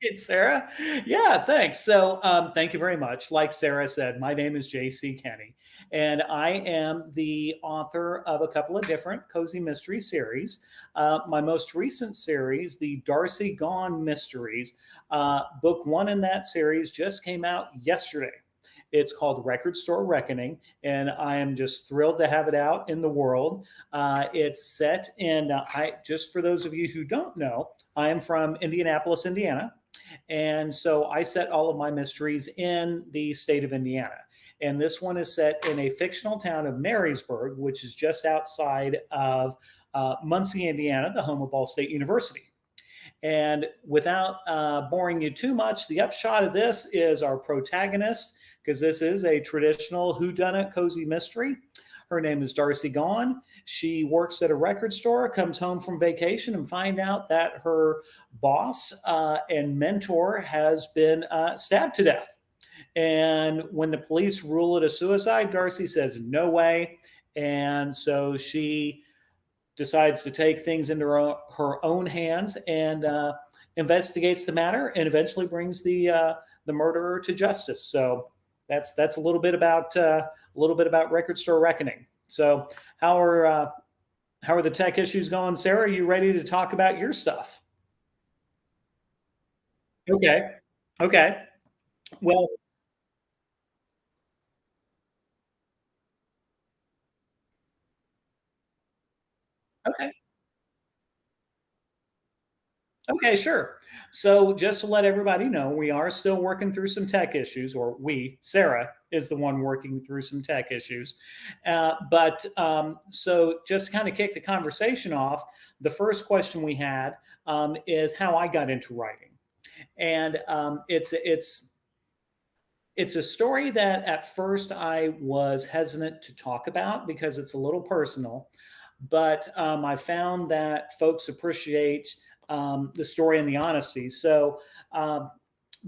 right, Sarah. Yeah, thanks. So, thank you very much. Like Sarah said, my name is J.C. Kenney, and I am the author of a couple of different cozy mystery series. My most recent series, the Darcy Gaughan Mysteries, book one in that series just came out yesterday. It's called Record Store Reckoning, and I am just thrilled to have it out in the world. It's set in, just for those of you who don't know, I am from Indianapolis, Indiana. And so I set all of my mysteries in the state of Indiana. And this one is set in a fictional town of Marysburg, which is just outside of Muncie, Indiana, the home of Ball State University. And without boring you too much, the upshot of this is our protagonist, because this is a traditional whodunit cozy mystery. Her name is Darcy Gaughan. She works at a record store, comes home from vacation, and find out that her boss and mentor has been stabbed to death. And when the police rule it a suicide, Darcy says, no way. And so she decides to take things into her own hands and investigates the matter and eventually brings the murderer to justice. So that's a little bit about Record Store Reckoning. So how are the tech issues going, Sarah? Are you ready to talk about your stuff? Okay. Okay. Well, okay. Okay, sure. So just to let everybody know, we are still working through some tech issues, or Sarah is the one working through some tech issues. So just to kind of kick the conversation off, the first question we had is how I got into writing. And it's a story that at first I was hesitant to talk about because it's a little personal, but I found that folks appreciate the story and the honesty. So um,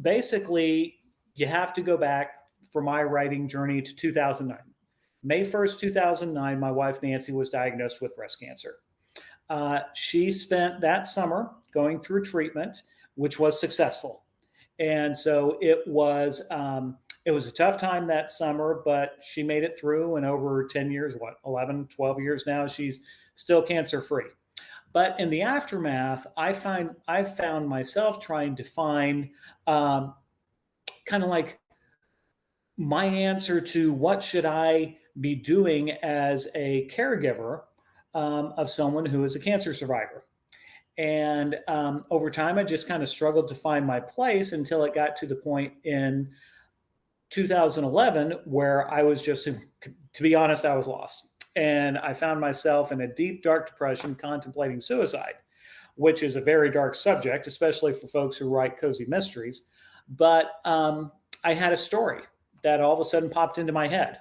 basically, you have to go back for my writing journey to 2009. May 1st, 2009, my wife Nancy was diagnosed with breast cancer. She spent that summer going through treatment, which was successful. And so it was a tough time that summer, but she made it through. And over 10 years, 11, 12 years now, she's still cancer free. But in the aftermath, I found myself trying to find um, kind of like my answer to what should I be doing as a caregiver of someone who is a cancer survivor. And over time, I just kind of struggled to find my place until it got to the point in 2011 where I was just, to be honest, I was lost. And I found myself in a deep, dark depression contemplating suicide, which is a very dark subject, especially for folks who write cozy mysteries. But I had a story that all of a sudden popped into my head.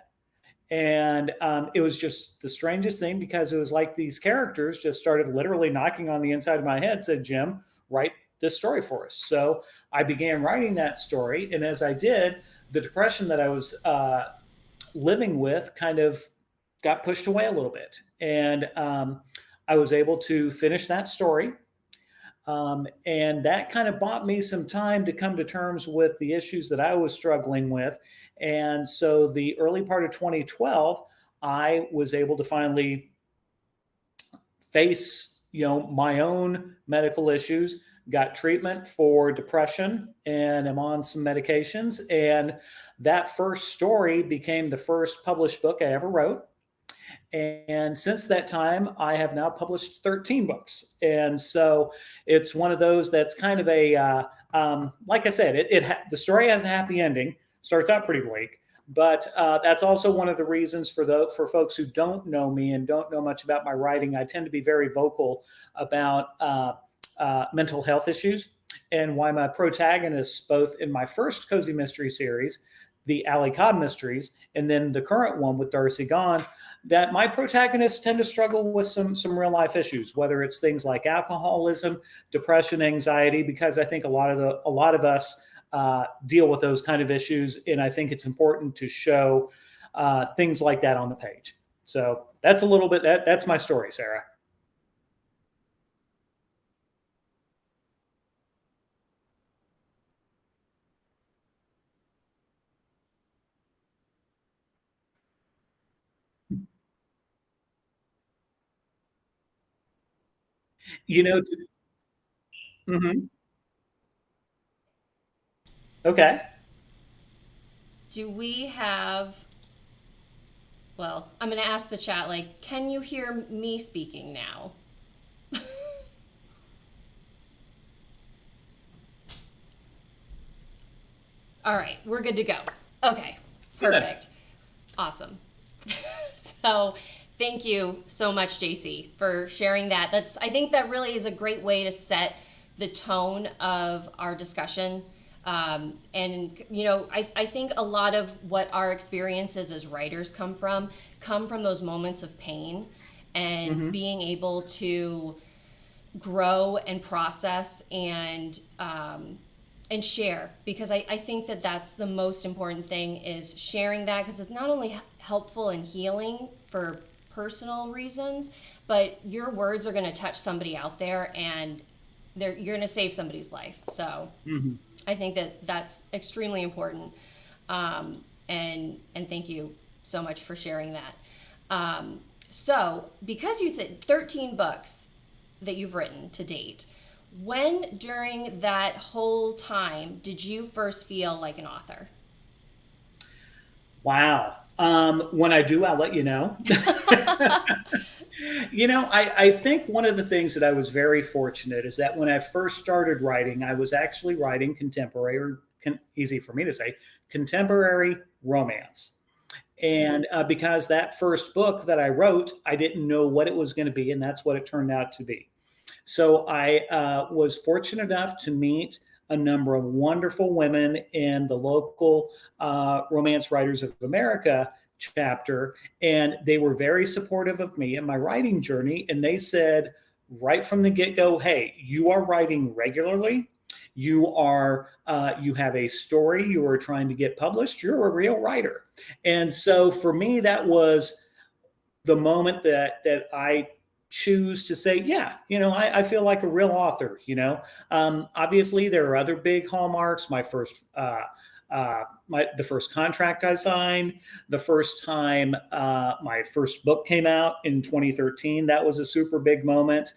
And it was just the strangest thing because it was like these characters just started literally knocking on the inside of my head, said, Jim, write this story for us. So I began writing that story. And as I did, the depression that I was living with kind of got pushed away a little bit. And I was able to finish that story. And that kind of bought me some time to come to terms with the issues that I was struggling with. And so the early part of 2012, I was able to finally face, my own medical issues, got treatment for depression, and I'm on some medications. And that first story became the first published book I ever wrote. And since that time, I have now published 13 books. And so it's one of those that's kind of like I said, the story has a happy ending, starts out pretty bleak. But that's also one of the reasons for folks who don't know me and don't know much about my writing. I tend to be very vocal about mental health issues, and why my protagonists, both in my first cozy mystery series, the Alley Cobb Mysteries, and then the current one with Darcy Gaughan, that my protagonists tend to struggle with some real life issues, whether it's things like alcoholism, depression, anxiety, because I think a lot of us deal with those kind of issues, and I think it's important to show things like that on the page. So that's a little bit that's my story, Sarah. You know, mhm, okay. Do we have, well, I'm going to ask the chat, like, can you hear me speaking now? All right, we're good to go. Okay, Good. perfect. Awesome. So, thank you so much, JC, for sharing that. That's I think that really is a great way to set the tone of our discussion. And I think a lot of what our experiences as writers come from those moments of pain and Mhm. being able to grow and process and share, because I think that that's the most important thing, is sharing that, because it's not only helpful and healing for personal reasons, but your words are going to touch somebody out there, and you're going to save somebody's life. So Mhm. I think that that's extremely important. And thank you so much for sharing that. So, because you said 13 books that you've written to date, when during that whole time did you first feel like an author? Wow. When I do, I'll let you know. I think one of the things that I was very fortunate is that when I first started writing, I was actually writing contemporary, or easy for me to say, contemporary romance. And because that first book that I wrote, I didn't know what it was going to be, and that's what it turned out to be. So I was fortunate enough to meet a number of wonderful women in the local Romance Writers of America chapter, and they were very supportive of me and my writing journey. And they said right from the get go, "Hey, you are writing regularly. You have a story. You are trying to get published. You're a real writer." And so for me, that was the moment that I choose to say, yeah, I feel like a real author. Obviously there are other big hallmarks. The first contract I signed, the first time my first book came out in 2013. That was a super big moment.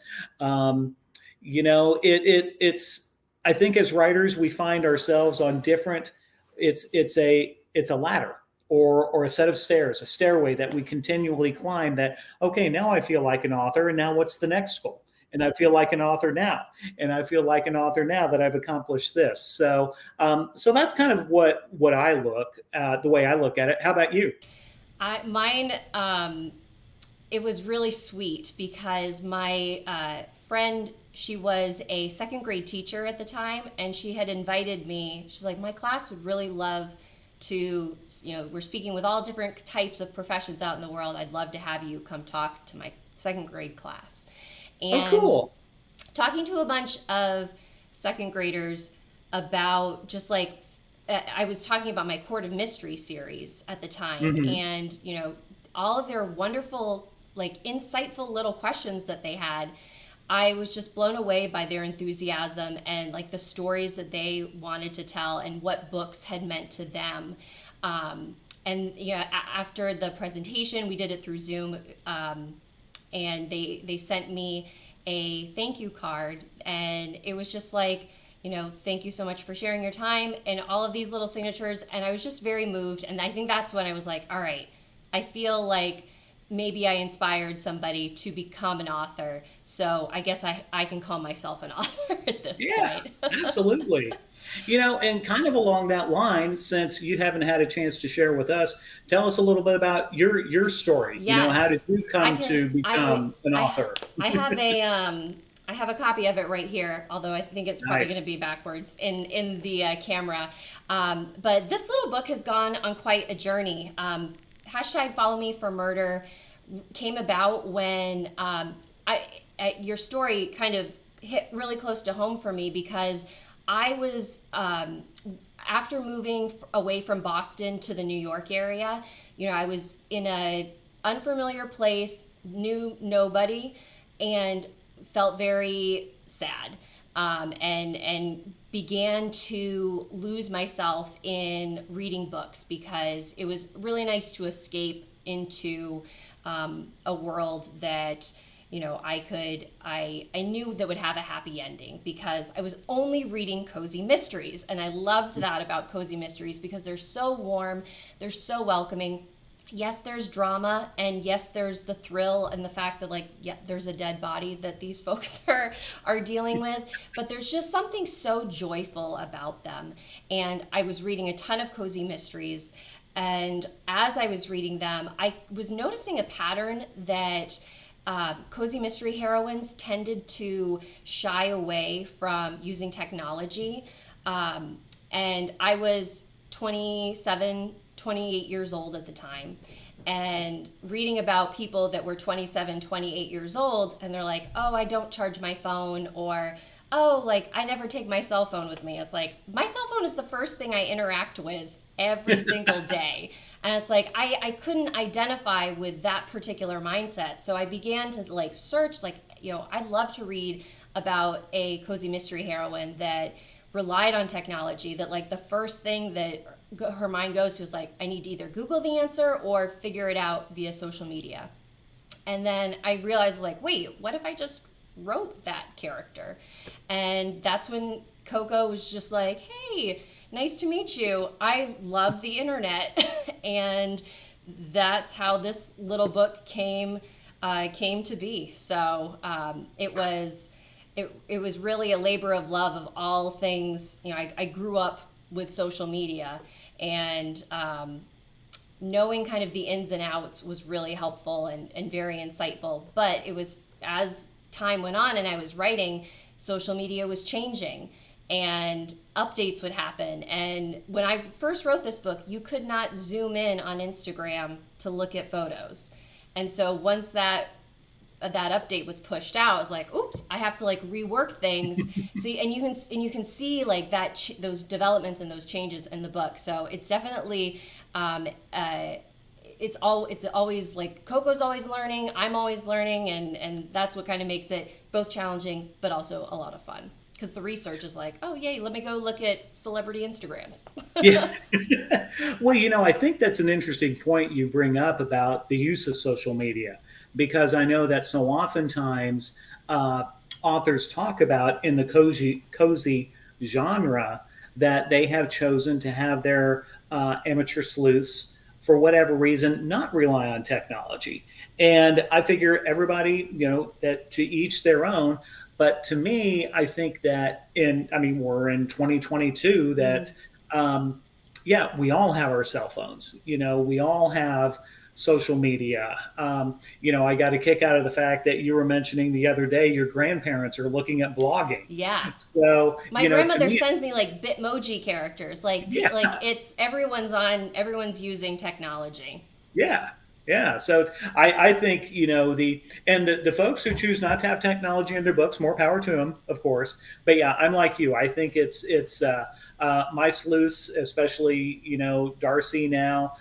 It's. I think as writers we find ourselves on different. It's a ladder, or a set of stairs, a stairway that we continually climb. That, okay, now I feel like an author, and now what's the next goal? And I feel like an author now, and I feel like an author now that I've accomplished this. So that's kind of what I look the way I look at it. How about you? Mine, it was really sweet because my friend, she was a second grade teacher at the time, and she had invited me. She's like, my class would really love to, we're speaking with all different types of professions out in the world. I'd love to have you come talk to my second grade class. Oh, And cool. talking to a bunch of second graders about just like, I was talking about my Court of Mystery series at the time, Hmm. and all of their wonderful, like, insightful little questions that they had. I was just blown away by their enthusiasm and like the stories that they wanted to tell and what books had meant to them. And yeah, after the presentation, we did it through Zoom. And they sent me a thank you card, and it was just like, thank you so much for sharing your time, and all of these little signatures. And I was just very moved, and I think that's when I was like, all right, I feel like maybe I inspired somebody to become an author, so I guess I can call myself an author at this Yeah, point. absolutely. And kind of along that line, since you haven't had a chance to share with us, tell us a little bit about your story. How did Yes, you I come can. to become an author? I have a I have a copy of it right here. Although I think it's probably going Nice. to be backwards in the camera. But this little book has gone on quite a journey. Hashtag Follow Me for Murder came about when your story kind of hit really close to home for me, because I was after moving away from Boston to the New York area. I was in a unfamiliar place, knew nobody, and felt very sad, and began to lose myself in reading books, because it was really nice to escape into a world that I knew that would have a happy ending because I was only reading cozy mysteries, and I loved that about cozy mysteries because they're so warm, they're so welcoming. Yes, there's drama, and yes, there's the thrill and the fact that, like, yeah, there's a dead body that these folks are dealing with, but there's just something so joyful about them. And I was reading a ton of cozy mysteries, and as I was reading them, I was noticing a pattern that cozy mystery heroines tended to shy away from using technology. Um, and I was 27, 28 years old at the time. And reading about people that were 27, 28 years old, and they're like, oh, I don't charge my phone, or oh, like, I never take my cell phone with me. It's like, my cell phone is the first thing I interact with every single day. And it's like, I couldn't identify with that particular mindset. So I began to like search, like, I'd love to read about a cozy mystery heroine that relied on technology, that like the first thing that her mind goes to is like, I need to either Google the answer or figure it out via social media. And then I realized, like, wait, what if I just wrote that character? And that's when Coco was just like, hey, nice to meet you. I love the internet. And that's how this little book came to be. So it was really a labor of love of all things. I grew up with social media, and knowing kind of the ins and outs was really helpful and very insightful. But it was, as time went on and I was writing, social media was changing and updates would happen. And when I first wrote this book, you could not zoom in on Instagram to look at photos. And so once that update was pushed out, it's like, oops, I have to like rework things. So you can see like those developments and those changes in the book. So it's definitely um, uh, it's always like Coco's always learning, I'm always learning, and that's what kind of makes it both challenging but also a lot of fun, because the research is like, oh yay, let me go look at celebrity Instagrams. Yeah. Well, I think that's an interesting point you bring up about the use of social media, because I know that so oftentimes uh, authors talk about in the cozy genre that they have chosen to have their amateur sleuths, for whatever reason, not rely on technology. And I figure everybody, that to each their own. But to me, I think that we're in 2022, Mm. that um, yeah, we all have our cell phones. We all have social media. I got a kick out of the fact that you were mentioning the other day your grandparents are looking at blogging. Yeah. So, My to grandmother me, sends me like Bitmoji characters. yeah, Like it's everyone's using technology. yeah, yeah. So I think the folks who choose not to have technology in their books, more power to them, of course. But yeah, I'm like you. I think my sleuths, especially Darcy now.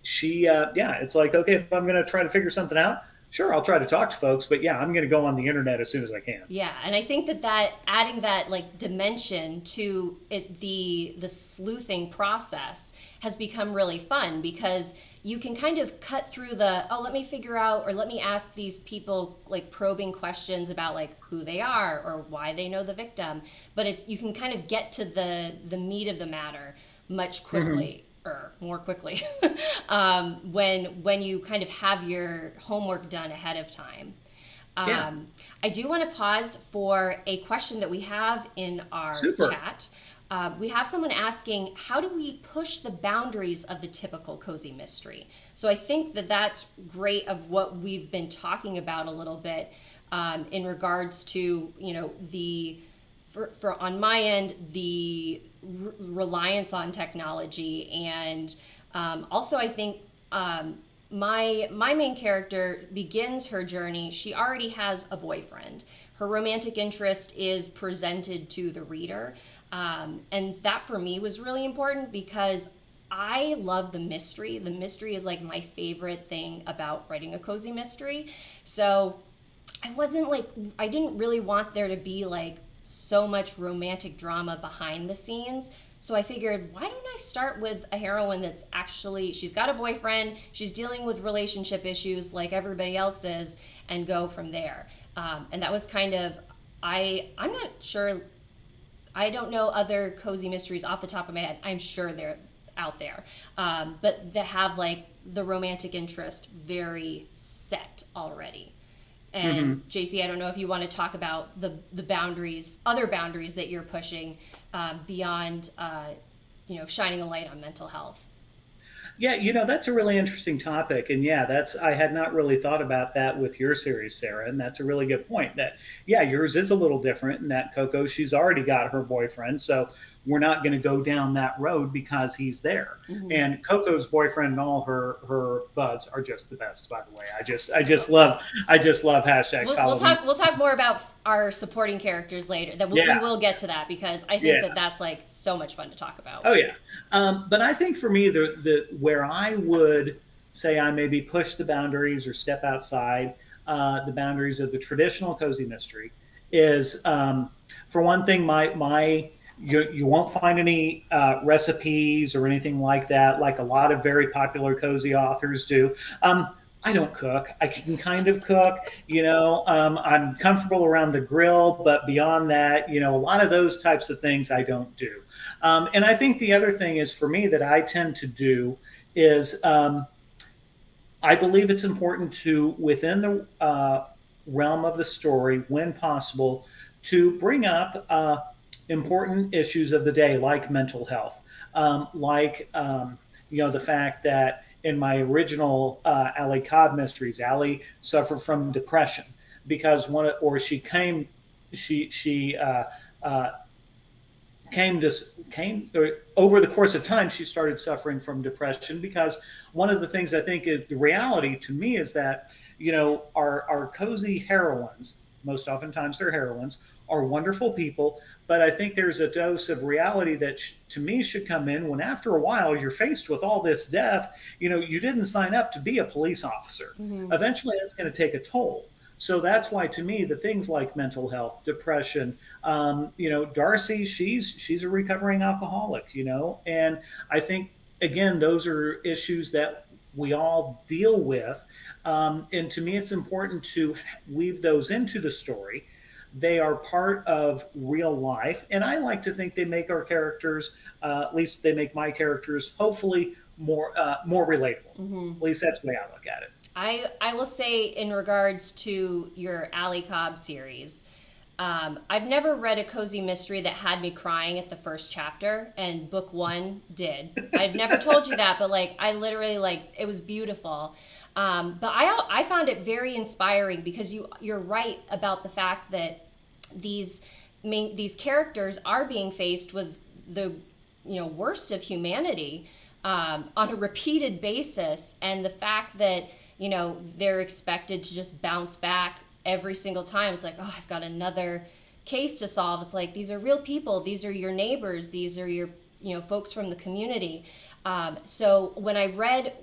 She yeah, it's like, okay, if I'm going to try to figure something out, sure, I'll try to talk to folks. But yeah, I'm going to go on the internet as soon as I can. Yeah, and I think that adding that like dimension to it, the sleuthing process has become really fun because you can kind of cut through the, oh, let me figure out, or let me ask these people like probing questions about like who they are or why they know the victim, but it's, you can kind of get to the meat of the matter much Hmm. quickly, or more quickly, when you kind of have your homework done ahead of time. Yeah, um, I do want to pause for a question that we have in our super. chat. We have someone asking, how do we push the boundaries of the typical cozy mystery? So I think that that's great of what we've been talking about a little bit, in regards to, for on my end, the reliance on technology. And also I think my main character begins her journey. She already has a boyfriend. Her romantic interest is presented to the reader, and that for me was really important because I love the mystery. The mystery is like my favorite thing about writing a cozy mystery. So I wasn't like, I didn't really want there to be like so much romantic drama behind the scenes. So I figured, why don't I start with a heroine that's actually, she's got a boyfriend, she's dealing with relationship issues like everybody else is, and go from there. And that was kind of, I'm not sure, I don't know other cozy mysteries off the top of my head. I'm sure they're out there, but that have like the romantic interest very set already. And Hmm. JC, I don't know if you want to talk about the boundaries, other boundaries that you're pushing beyond, shining a light on mental health. Yeah, that's a really interesting topic. And yeah, I had not really thought about that with your series, Sarah. And that's a really good point that, yeah, yours is a little different in that Coco, she's already got her boyfriend. So we're not going to go down that road because he's there. Mm-hmm. And Coco's boyfriend and all her buds are just the best, by the way. I just love hashtag We'll follow me. talk more about our supporting characters later. That we Yeah. will get to that because I think Yeah. that that's like so much fun to talk about. Oh yeah, but I think for me, the where I would say I maybe push the boundaries or step outside the boundaries of the traditional cozy mystery is, for one thing, my you won't find any recipes or anything like that, like a lot of very popular cozy authors do. I don't cook. I can kind of cook, I'm comfortable around the grill, but beyond that, a lot of those types of things I don't do. And I think the other thing is for me that I tend to do is, I believe it's important to, within the realm of the story, when possible, to bring up important issues of the day, like mental health, the fact that in my original Allie Cobb mysteries, Allie suffered from depression because or she uh, came to came over the course of time she started suffering from depression because one of the things I think is the reality to me is that our cozy heroines, most oftentimes they're heroines, are wonderful people, but I think there's a dose of reality that to me should come in when after a while you're faced with all this death. You didn't sign up to be a police officer. Mm-hmm. Eventually that's going to take a toll. So that's why, to me, the things like mental health, depression, Darcy, she's a recovering alcoholic, and I think again those are issues that we all deal with, and to me, it's important to weave those into the story. They are part of real life, and I like to think they make our characters, at least they make my characters, hopefully more relatable. Mm-hmm. At least that's the way I look at it. I will say in regards to your Allie Cobb series, I've never read a cozy mystery that had me crying at the first chapter, and book one did. I've never told you that, but like I literally like it was beautiful. But I found it very inspiring because you're right about the fact that these these characters are being faced with the worst of humanity on a repeated basis, and the fact that they're expected to just bounce back every single time. It's like, oh, I've got another case to solve. It's like these are real people. These are your neighbors. These are your folks from the community. So when I read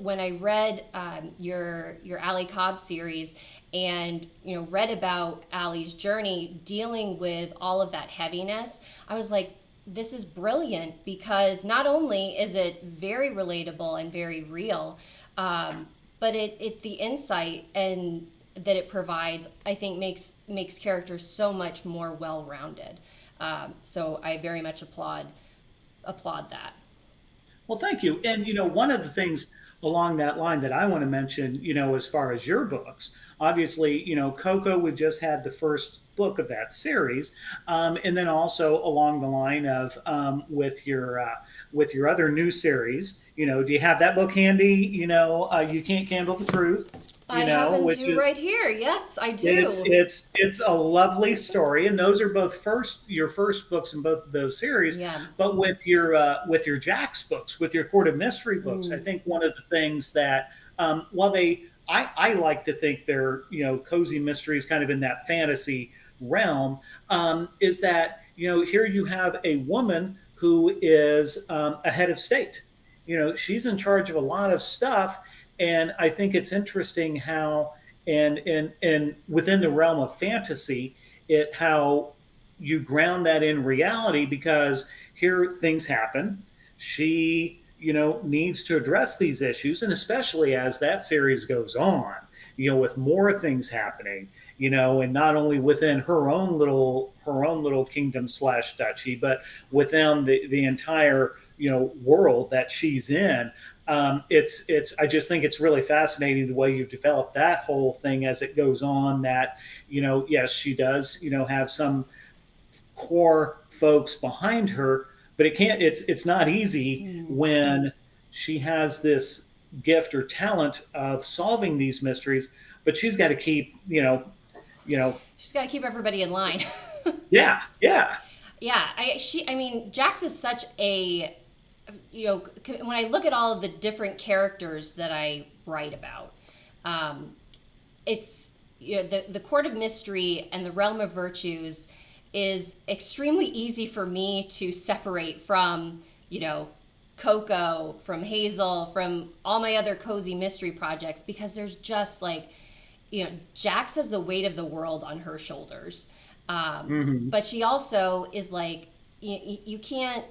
your Allie Cobb series and read about Allie's journey dealing with all of that heaviness, I was like, this is brilliant because not only is it very relatable and very real, but it the insight and that it provides, I think, makes characters so much more well rounded. So I very much applaud that. Well, thank you. And one of the things along that line that I want to mention, as far as your books, obviously, Coco, we just had the first book of that series, and then also along the line of, with your other new series, do you have that book handy? You can't handle the truth, I happen which to right is here. Yes, I it's do. it's it's a lovely story, and those are both your first books in both of those series. Yeah. But with your Jack's books, with your Court of Mystery books, I Mm. think one of the things that, while I like to think they're cozy mysteries, kind of in that fantasy realm, is that here you have a woman who is a head of state. She's in charge of a lot of stuff, and I think it's interesting how and within the realm of fantasy, it how you ground that in reality because here things happen. She, needs to address these issues, and especially as that series goes on, with more things happening, and not only within her own little kingdom slash duchy, but within the entire world that she's in. It's I just think it's really fascinating the way you've developed that whole thing as it goes on. That yes, she does have some core folks behind her, but it's not easy Mm. when she has this gift or talent of solving these mysteries, but she's got to keep you know She's got to keep everybody in line. yeah, yeah. Yeah, I mean, Jax is such a, when I look at all of the different characters that I write about, um, it's, the court of mystery and the realm of virtues is extremely easy for me to separate from, you know, Coco, from Hazel, from all my other cozy mystery projects, because there's just like, Jax has the weight of the world on her shoulders. Hmm. But she also is like, you can't,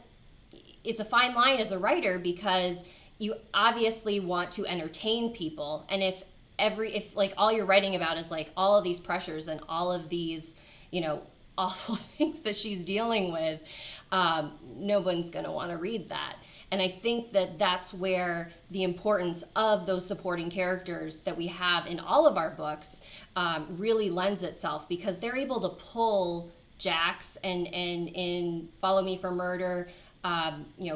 it's a fine line as a writer, because you obviously want to entertain people. And if like all you're writing about is like all of these pressures and all of these, awful things that she's dealing with, no one's going to want to read that. And I think that that's where the importance of those supporting characters that we have in all of our books really lends itself, because they're able to pull Jax, and in Follow Me for Murder,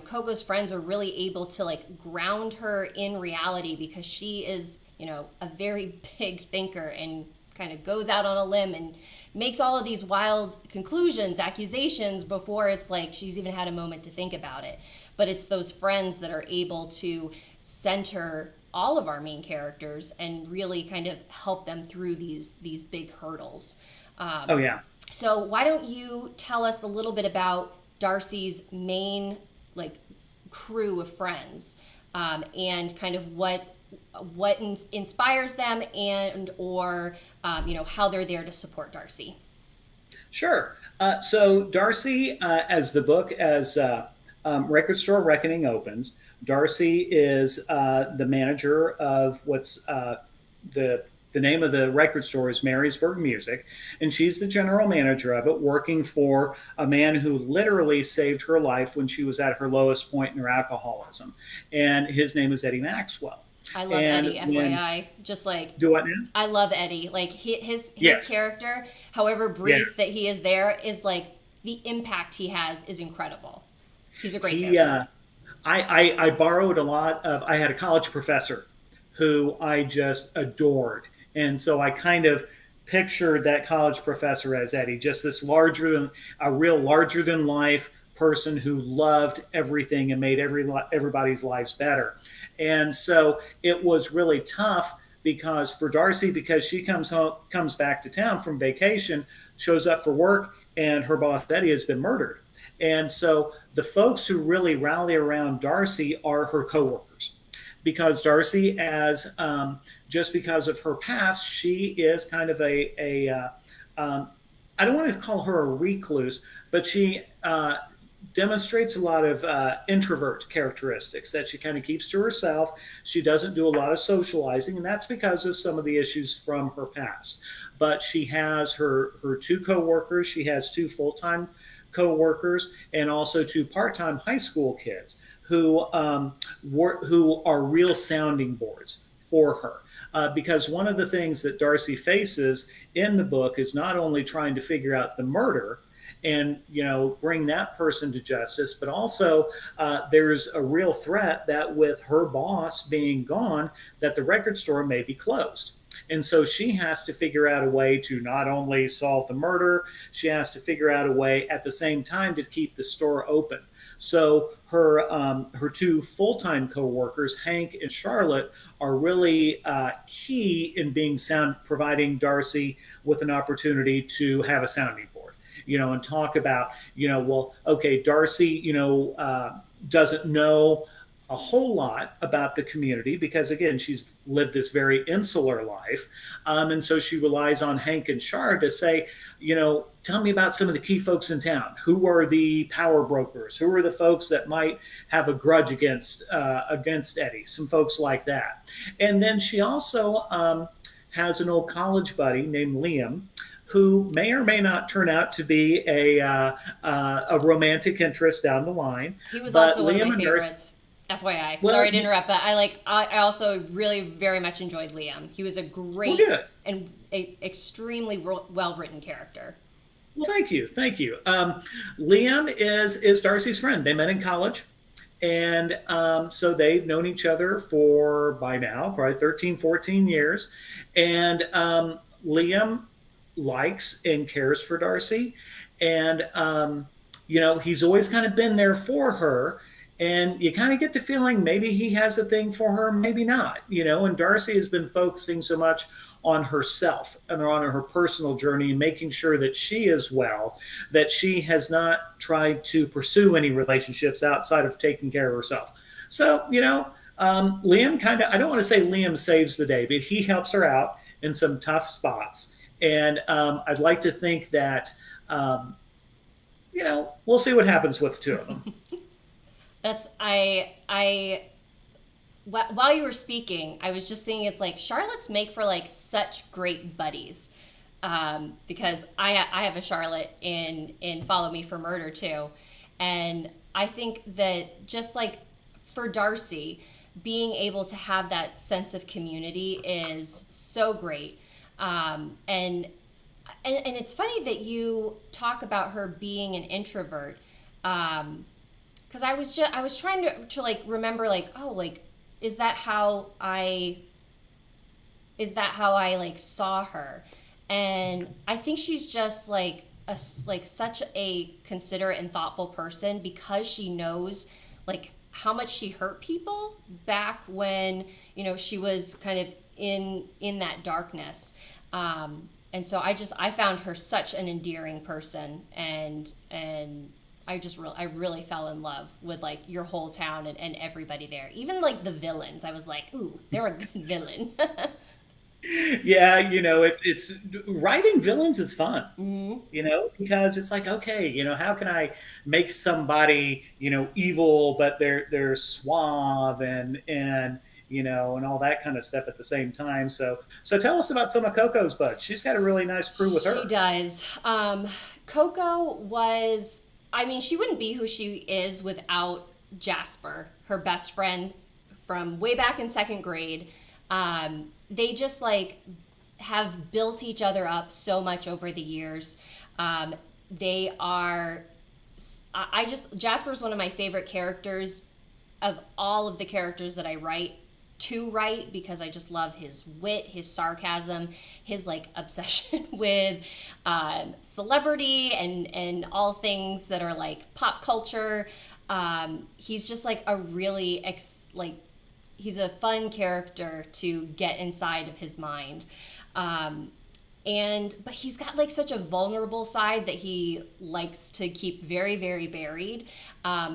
Coco's friends are really able to like ground her in reality, because she is, a very big thinker, and kind of goes out on a limb and makes all of these wild conclusions, accusations, before it's like she's even had a moment to think about it. But it's those friends that are able to center all of our main characters and really kind of help them through these big hurdles. Oh Um, yeah. so why don't you tell us a little bit about Darcy's main like crew of friends, and kind of what inspires them, and or how they're there to support Darcy. Sure. So Darcy, as the book as Record Store Reckoning opens, Darcy is the manager of what's the the name of the record store is Marysburg Music, and she's the general manager of it, working for a man who literally saved her life when she was at her lowest point in her alcoholism, and his name is Eddie Maxwell. I love And Eddie, when FYI. Just like, do what now? I love Eddie. Like his Yes. character, however Yeah. brief that he is there, is like the impact he has is incredible. He's a great He character. I borrowed a lot of. I had a college professor who I just adored, and so I kind of pictured that college professor as Eddie, just this larger than a real larger than life person who loved everything and made everybody's lives better. And so it was really tough because for Darcy, because she comes back to town from vacation, shows up for work, and her boss Eddie has been murdered. And so the folks who really rally around Darcy are her coworkers, because Darcy, as just because of her past, she is kind of I don't want to call her a recluse, but she demonstrates a lot of introvert characteristics, that she kind of keeps to herself. She doesn't do a lot of socializing, and that's because of some of the issues from her past. But she has her two coworkers. She has two full time co-workers and also two part-time high school kids who are real sounding boards for her. Because one of the things that Darcy faces in the book is not only trying to figure out the murder and bring that person to justice, but also there's a real threat that with her boss being gone, that the record store may be closed. And so she has to figure out a way to not only solve the murder, she has to figure out a way at the same time to keep the store open. So her two full time coworkers, Hank and Charlotte, are really key in being providing Darcy with an opportunity to have a sounding board, and talk about, well, okay, Darcy, doesn't know a whole lot about the community because, again, she's lived this very insular life. And so she relies on Hank and Char to say, tell me about some of the key folks in town. Who are the power brokers? Who are the folks that might have a grudge against Eddie? Some folks like that. And then she also has an old college buddy named Liam, who may or may not turn out to be a romantic interest down the line. He was But also one of my Liam and Darcy, favorites. FYI. well, Sorry to interrupt, but I also really very much enjoyed Liam. He was a well, great good. and extremely well written character. Well, thank you. Liam is Darcy's friend. They met in college, and so they've known each other for by now probably 13, 14 years. And Liam likes and cares for Darcy, and he's always kind of been there for her. And you kind of get the feeling maybe he has a thing for her, maybe not. And Darcy has been focusing so much on herself and on her personal journey and making sure that she is well, that she has not tried to pursue any relationships outside of taking care of herself. So, Liam kind of, I don't want to say Liam saves the day, but he helps her out in some tough spots. And I'd like to think that, we'll see what happens with the two of them. That's I while you were speaking, I was just thinking it's like Charlottes make for like such great buddies. Because I have a Charlotte in Follow Me for Murder too, and I think that just like for Darcy, being able to have that sense of community is so great. And it's funny that you talk about her being an introvert. Because I was trying to like remember like, oh, like is that how I like saw her? And I think she's just like like such a considerate and thoughtful person because she knows like how much she hurt people back when she was kind of in that darkness. And so I found her such an endearing person, and I really fell in love with like your whole town and everybody there. Even like the villains, I was like, ooh, they're a good villain. Yeah, it's writing villains is fun. Hmm. Because it's like, okay, how can I make somebody, evil, but they're suave and all that kind of stuff at the same time. So tell us about some of Coco's buds. She's got a really nice crew with She her. does. Coco was, I mean, she wouldn't be who she is without Jasper, her best friend from way back in second grade. They just like have built each other up so much over the years. They are, I just, Jasper's one of my favorite characters of all of the characters that I write to write because I just love his wit, his sarcasm, his like obsession with celebrity and all things that are like pop culture. He's just like a really like he's a fun character to get inside of his mind. And but he's got like such a vulnerable side that he likes to keep very very buried,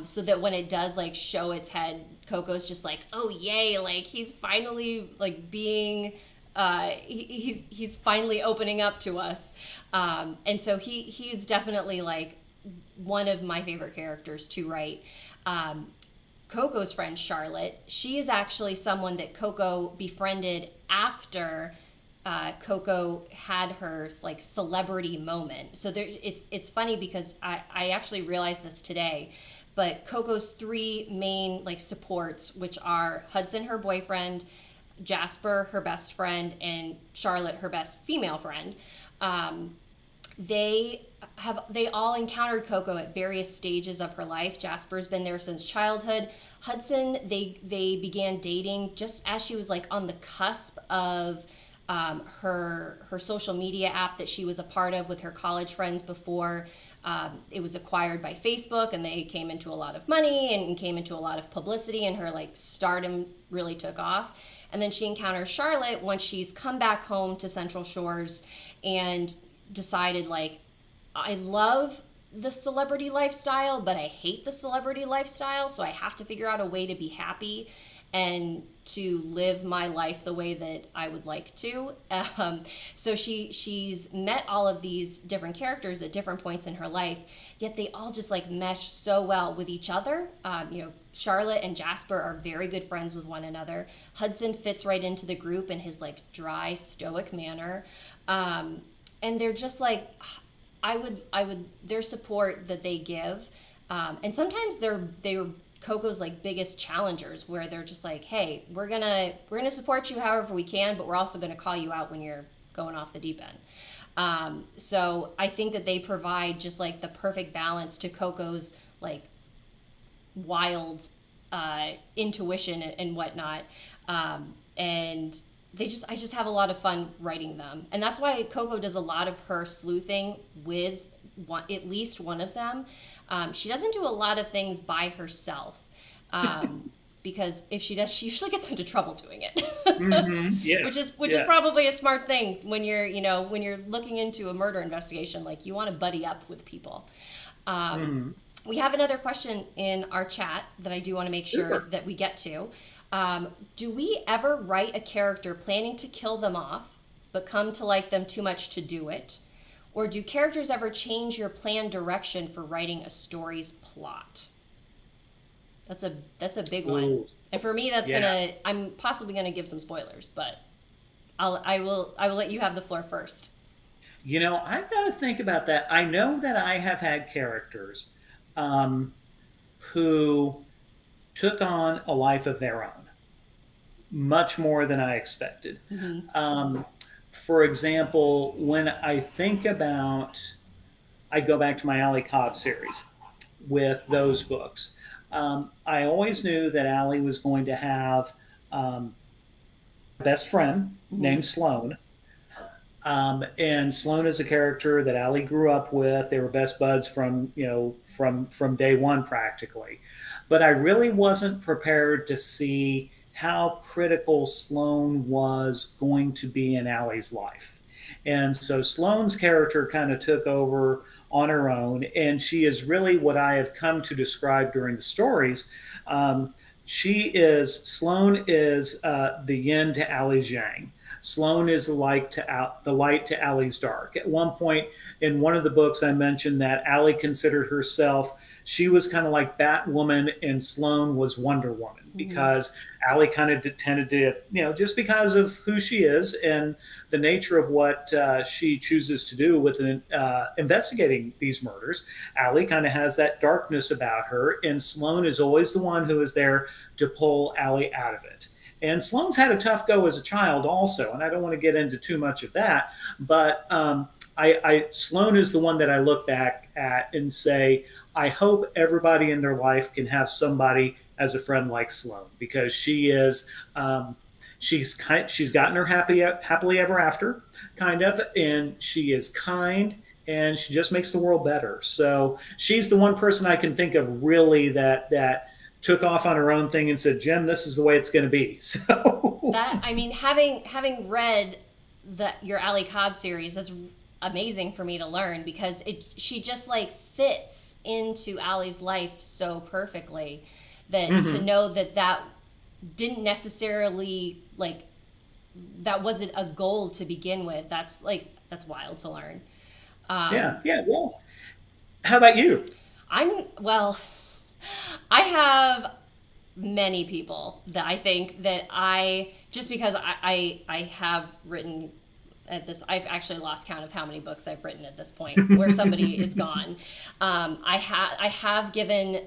so that when it does like show its head, Coco's just like, oh yay, like he's finally like being he's finally opening up to us. And so he's definitely like one of my favorite characters to write. Coco's friend Charlotte, she is actually someone that Coco befriended after Coco had her like celebrity moment. So there, it's funny because I actually realized this today, but Coco's three main like supports, which are Hudson, her boyfriend, Jasper, her best friend, and Charlotte, her best female friend. They all encountered Coco at various stages of her life. Jasper's been there since childhood. Hudson, they began dating just as she was like on the cusp of her social media app that she was a part of with her college friends before it was acquired by Facebook, and they came into a lot of money and came into a lot of publicity, and her like stardom really took off. And then she encounters Charlotte once she's come back home to Central Shores and decided like I love the celebrity lifestyle, but I hate the celebrity lifestyle, so I have to figure out a way to be happy and to live my life the way that I would like to. So she's met all of these different characters at different points in her life, yet they all just like mesh so well with each other. Charlotte and Jasper are very good friends with one another. Hudson fits right into the group in his like dry, stoic manner, and they're just like I would their support that they give, and sometimes they're Coco's like biggest challengers, where they're just like, hey, we're gonna support you however we can, but we're also gonna call you out when you're going off the deep end. So I think that they provide just like the perfect balance to Coco's like wild intuition and whatnot. And I just have a lot of fun writing them, and that's why Coco does a lot of her sleuthing with at least one of them. She doesn't do a lot of things by herself, because if she does, she usually gets into trouble doing it. Yes, Which is yes. probably a smart thing when you're looking into a murder investigation. Like, you want to buddy up with people. Um, Hmm. we have another question in our chat that I do want to make sure Sure. that we get to. Do we ever write a character planning to kill them off, but come to like them too much to do it? Or do characters ever change your planned direction for writing a story's plot? That's a big one. Ooh, And for me, yeah. I'm possibly gonna give some spoilers, but I will let you have the floor first. I've got to think about that. I know that I have had characters um, who took on a life of their own, much more than I expected. Mm-hmm. Um, for example, when I think about, I go back to my Allie Cobb series with those books. I always knew that Allie was going to have um, a best friend Mm-hmm. named Sloane. And Sloane is a character that Allie grew up with. They were best buds from from day one practically. But I really wasn't prepared to see how critical Sloane was going to be in Allie's life. And so Sloane's character kind of took over on her own, and she is really what I have come to describe during the stories. Um, Sloane is the yin to Allie's yang. Sloane is the light to Allie's dark. At one point in one of the books, I mentioned that Allie considered herself, she was kind of like Batwoman and Sloane was Wonder Woman, Mm-hmm. because Allie kind of tended to, just because of who she is and the nature of what she chooses to do with investigating these murders, Allie kind of has that darkness about her, and Sloane is always the one who is there to pull Allie out of it. And Sloane's had a tough go as a child, also, and I don't want to get into too much of that. But Sloane is the one that I look back at and say, I hope everybody in their life can have somebody as a friend like Sloane, because she is. She's gotten her happily ever after, kind of, and she is kind, and she just makes the world better. So she's the one person I can think of really that took off on her own thing and said, Jim, this is the way it's going to be. So, That I mean, having read your Allie Cobb series, that's amazing for me to learn, because she just like fits into Allie's life so perfectly, that to mhm. know that didn't necessarily like that wasn't a goal to begin with. That's wild to learn. Yeah, Um, yeah. Well, how about you? well, I have many people that I think that I just because I have written at this. I've actually lost count of how many books I've written at this point where somebody is gone. I have given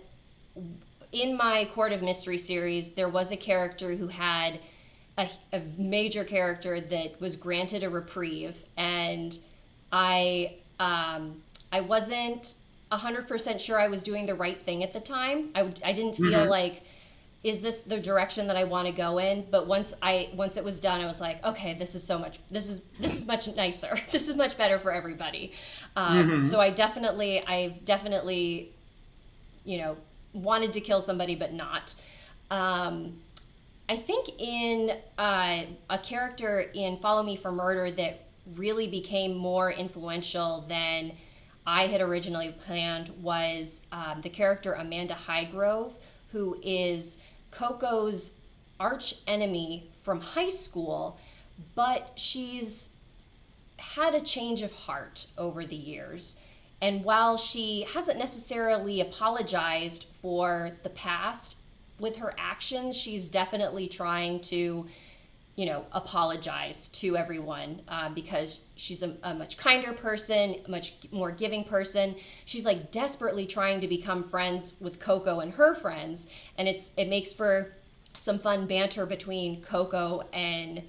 in my Court of Mystery series, there was a character who had a major character that was granted a reprieve, and I wasn't 100% sure I was doing the right thing at the time. I didn't feel Hmm. like, is this the direction that I want to go in? But once it was done, I was like, okay, this is much nicer. This is much better for everybody. So Hmm. I've definitely wanted to kill somebody, but not. Um, I think in a character in Follow Me for Murder that really became more influential than I had originally planned was the character Amanda Highgrove, who is Coco's arch enemy from high school, but she's had a change of heart over the years. And while she hasn't necessarily apologized for the past with her actions, she's definitely trying to, apologize to everyone because she's a much kinder person, a much more giving person. She's like desperately trying to become friends with Coco and her friends, and it makes for some fun banter between Coco and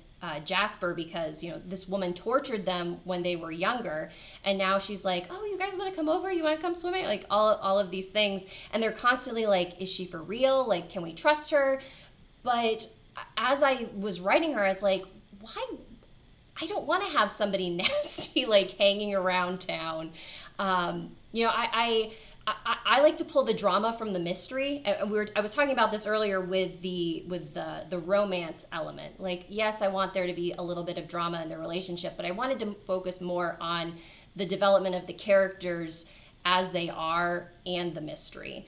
Jasper because this woman tortured them when they were younger, and now she's like, "Oh, you guys want to come over? You want to come swimming?" Like all of these things, and they're constantly like, "Is she for real? Like, can we trust her?" But as I was writing her, I was like, "Why? I don't want to have somebody nasty like hanging around town." I like to pull the drama from the mystery. And I was talking about this earlier with the romance element. Like, yes, I want there to be a little bit of drama in the relationship, but I wanted to focus more on the development of the characters as they are and the mystery.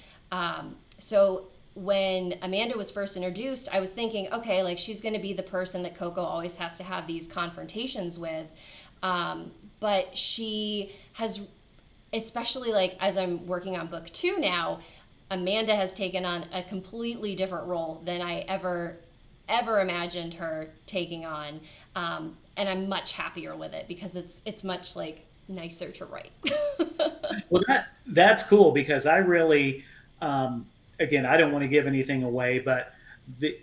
So when Amanda was first introduced, I was thinking, okay, like she's going to be the person that Coco always has to have these confrontations with. But she has, especially like as I'm working on book 2 now, Amanda has taken on a completely different role than I ever imagined her taking on, and I'm much happier with it because it's much like nicer to write. Well, that's cool because I really, again, I don't want to give anything away, but the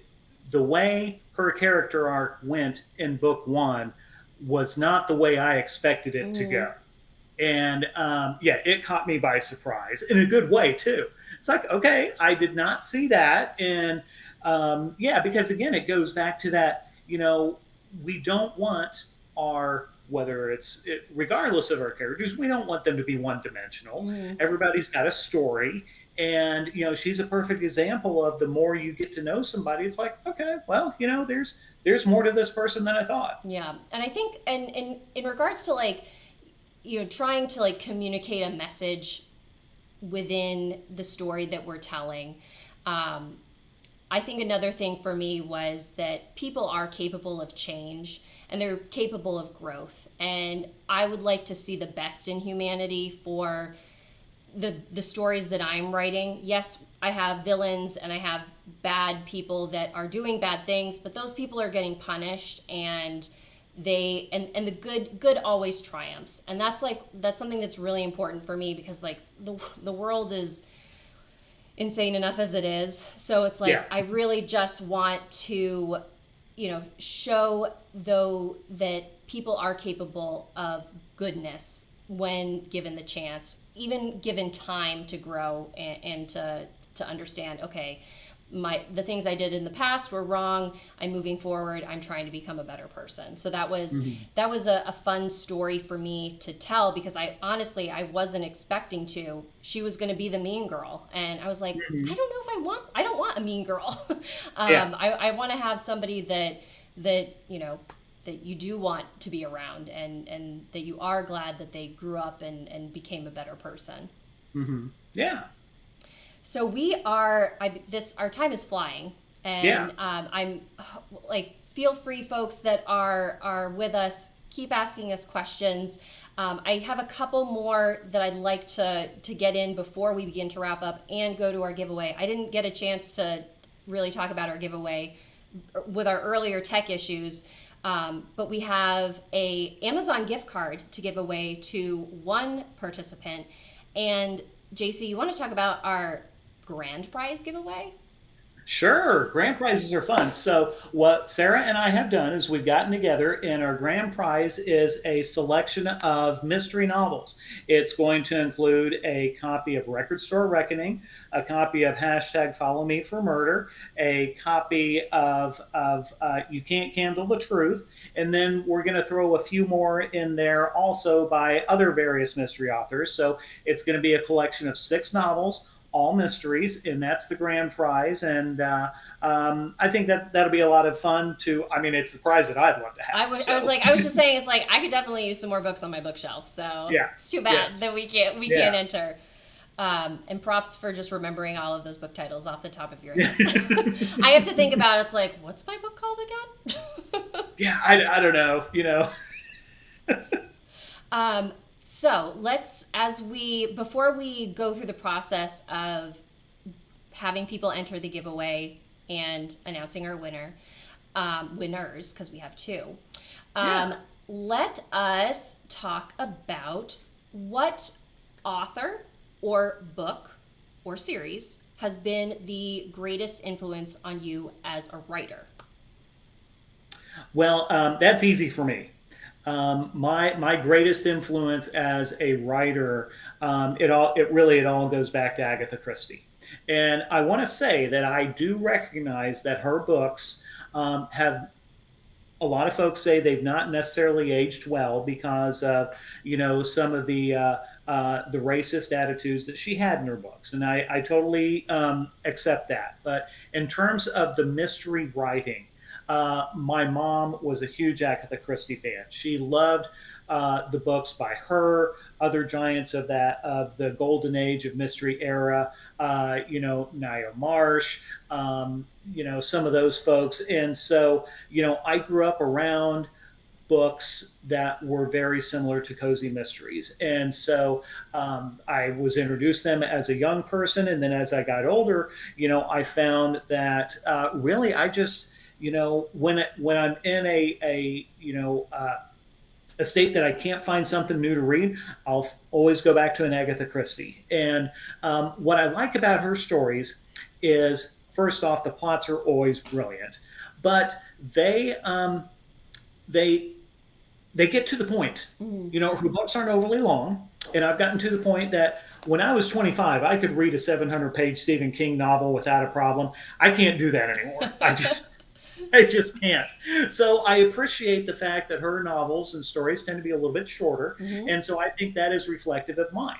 the way her character arc went in book one was not the way I expected it to Mm, go. And yeah, it caught me by surprise in a good way too. It's like, okay, I did not see that, and yeah, because again, it goes back to that. We don't want our whether regardless of our characters, we don't want them to be one dimensional. mm, Everybody's got a story, and she's a perfect example of the more you get to know somebody, it's like, okay, well, there's more to this person than I thought. yeah, and I think, and in regards to like trying to like communicate a message within the story that we're telling. Um, I think another thing for me was that people are capable of change and they're capable of growth. And I would like to see the best in humanity for the stories that I'm writing. Yes, I have villains and I have bad people that are doing bad things, but those people are getting punished and and the good always triumphs. And that's something that's really important for me because like the world is insane enough as it is. So it's Yeah. like I really just want to, show though that people are capable of goodness when given the chance, even given time to grow and to understand. Okay, the things I did in the past were wrong. I'm moving forward. I'm trying to become a better person. So Mhm. that was a fun story for me to tell because I wasn't expecting to. She was going to be the mean girl, and I was like, I Mhm. don't know if I don't want a mean girl. Yeah. I want to have somebody that that you do want to be around and that you are glad that they grew up and became a better person. Hmm. Yeah. So we are. This our time is flying, Yeah. and I'm like, feel free, folks that are with us. Keep asking us questions. I have a couple more that I'd like to get in before we begin to wrap up and go to our giveaway. I didn't get a chance to really talk about our giveaway with our earlier tech issues. But we have a Amazon gift card to give away to one participant. And JC, you want to talk about our grand prize giveaway? Sure, grand prizes are fun. So, what Sarah and I have done is we've gotten together, and our grand prize is a selection of mystery novels. It's going to include a copy of Record Store Reckoning, a copy of hashtag Follow Me for Murder, a copy of You Can't Handle the Truth, and then we're going to throw a few more in there also by other various mystery authors. So, it's going to be a collection of 6 novels, all mysteries, and that's the grand prize. And I think that that'll be a lot of fun to. I mean, it's the prize that I'd love to have. I was So like, I was just saying, it's like I could definitely use some more books on my bookshelf. So yeah, it's too bad that yes, we yeah. can't enter. And props for just remembering all of those book titles off the top of your head. I have to think about it. It's like, what's my book called again? Yeah, I don't know. You know, um, so let's, before we go through the process of having people enter the giveaway and announcing our winners, because we have two. yeah. Um, Let us talk about what author or book or series has been the greatest influence on you as a writer. Well, that's easy for me. My greatest influence as a writer, it all goes back to Agatha Christie, and I want to say that I do recognize that her books have a lot of folks say they've not necessarily aged well because of some of the racist attitudes that she had in her books, and I totally accept that. But in terms of the mystery writing, my mom was a huge Agatha Christie fan. She loved the books by her, other giants of the golden age of mystery era. Nia Marsh, some of those folks, and so I grew up around books that were very similar to cozy mysteries, and so I was introduced them as a young person, and then as I got older, I found that really I just when I'm in a state that I can't find something new to read, I'll always go back to an Agatha Christie. And what I like about her stories is, first off, the plots are always brilliant, but they they get to the point. Mm. Her books aren't overly long, and I've gotten to the point that when I was 25, I could read a 700-page Stephen King novel without a problem. I can't do that anymore. I just can't. So I appreciate the fact that her novels and stories tend to be a little bit shorter, Mm-hmm. and so I think that is reflective of mine.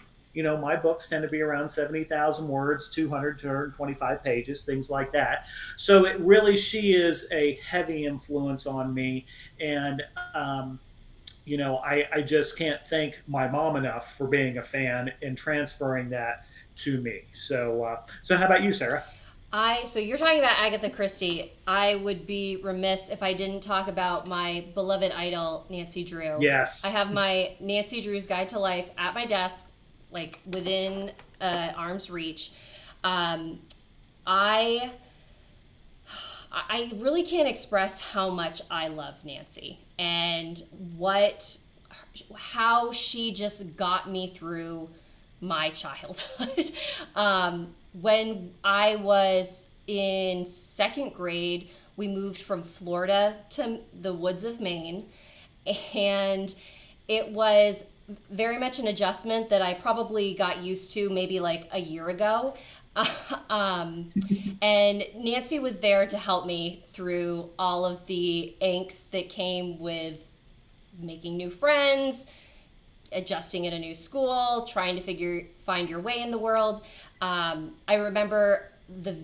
My books tend to be around 70,000 words, 200 to 225 pages, things like that. So she is a heavy influence on me, and I just can't thank my mom enough for being a fan and transferring that to me. So how about you, Sarah? So you're talking about Agatha Christie. I would be remiss if I didn't talk about my beloved idol, Nancy Drew. I Yes. have my Nancy Drew's Guide to Life at my desk, like within arm's reach. Um, I I really can't express how much I love Nancy and how she just got me through my childhood. When I was in second grade, we moved from Florida to the woods of Maine, and it was very much an adjustment that I probably got used to maybe like a year ago. um, and Nancy was there to help me through all of the angst that came with making new friends, adjusting at a new school, trying to find your way in the world. I remember the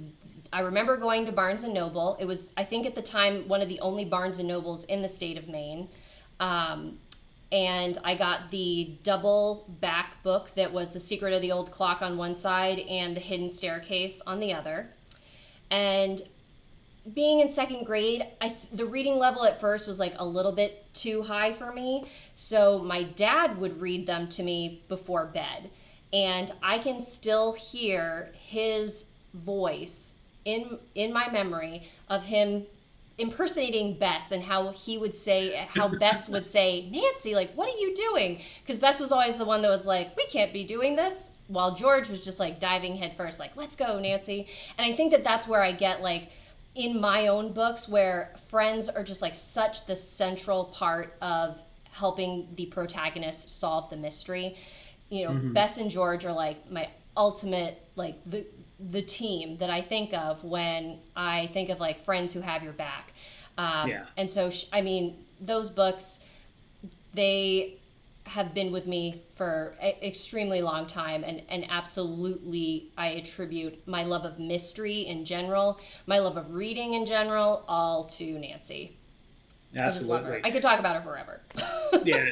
I remember going to Barnes and Noble. It was, I think, at the time one of the only Barnes and Nobles in the state of Maine. Um, and I got the double back book that was The Secret of the Old Clock on one side and The Hidden Staircase on the other. And being in second grade, the reading level at first was like a little bit too high for me. So my dad would read them to me before bed. And I can still hear his voice in my memory of him impersonating Bess and how Bess would say, Nancy, like, what are you doing? Because Bess was always the one that was like, we can't be doing this. While George was just like diving headfirst, like, let's go, Nancy. And I think that that's where I get like, in my own books, where friends are just like such the central part of helping the protagonist solve the mystery. Hmm. Bess and George are like my ultimate, like the team that I think of when I think of like friends who have your back. Yeah. And so, I mean, those books, they have been with me for an extremely long time, and absolutely I attribute my love of mystery in general, my love of reading in general, all to Nancy. I just love her. Absolutely. I could talk about her forever. Yeah.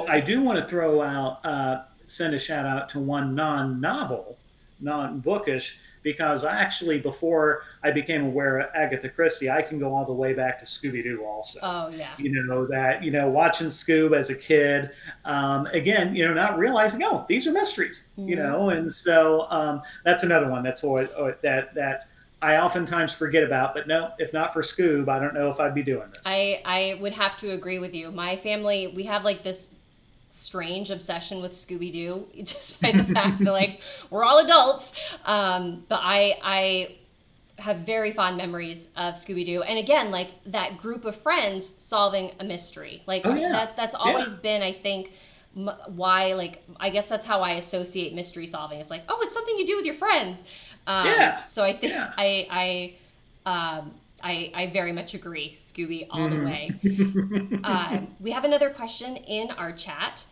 I do want to throw out, send a shout out to one non-novel, non-bookish, because I actually, before I became aware of Agatha Christie, I can go all the way back to Scooby Doo also. Oh yeah. Watching Scoob as a kid, again, not realizing, oh, these are mysteries, Hmm. and so that's another one that's what that I oftentimes forget about. But no, if not for Scoob, I don't know if I'd be doing this. I would have to agree with you. My family, we have like this strange obsession with Scooby Doo, just by the fact that like we're all adults. But I have very fond memories of Scooby Doo, and again, like that group of friends solving a mystery, like Oh yeah, that's yeah, always been, I think, why, like, I guess that's how I associate mystery solving. It's like, oh, it's something you do with your friends. yeah, So I think yeah. I very much agree, Scooby all the Hmm. way. We have another question in our chat.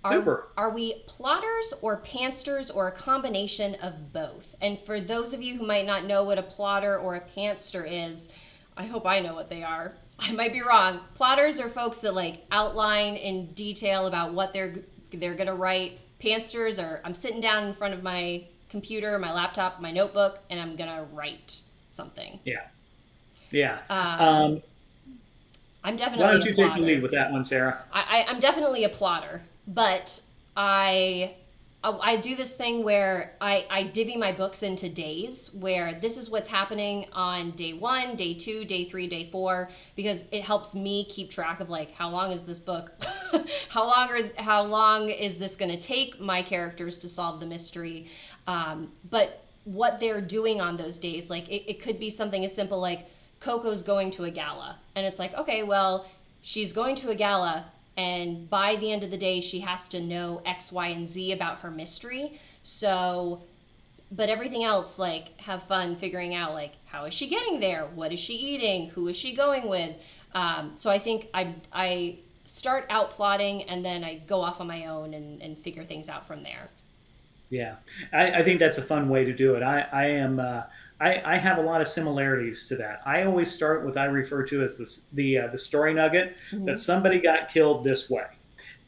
Are Super. are we plotters or pantsters, or a combination of both? And for those of you who might not know what a plotter or a pantster is, I hope I know what they are. I might be wrong. Plotters are folks that like outline in detail about what they're gonna write. Pantsters are, I'm sitting down in front of my computer, my laptop, my notebook, and I'm gonna write something. Yeah, yeah. Um, Um, I'm why definitely don't a you take the lead plotter. with that one, Sarah? I'm definitely a plotter, but I I do this thing where I divvy my books into days, where this is what's happening on day one, day two, day three, day four, because it helps me keep track of like how long is this book, how long is this going to take my characters to solve the mystery, but what they're doing on those days, like it could be something as simple like Coco's going to a gala, and it's like, okay, well, she's going to a gala, and by the end of the day she has to know X, Y, and Z about her mystery. So, but everything else, like, have fun figuring out like how is she getting there, what is she eating, who is she going with. So I think I start out plotting, and then I go off on my own and figure things out from there. Yeah, I think that's a fun way to do it. I am. I have a lot of similarities to that. I always start with I refer to as the story nugget that Mm-hmm. somebody got killed this way,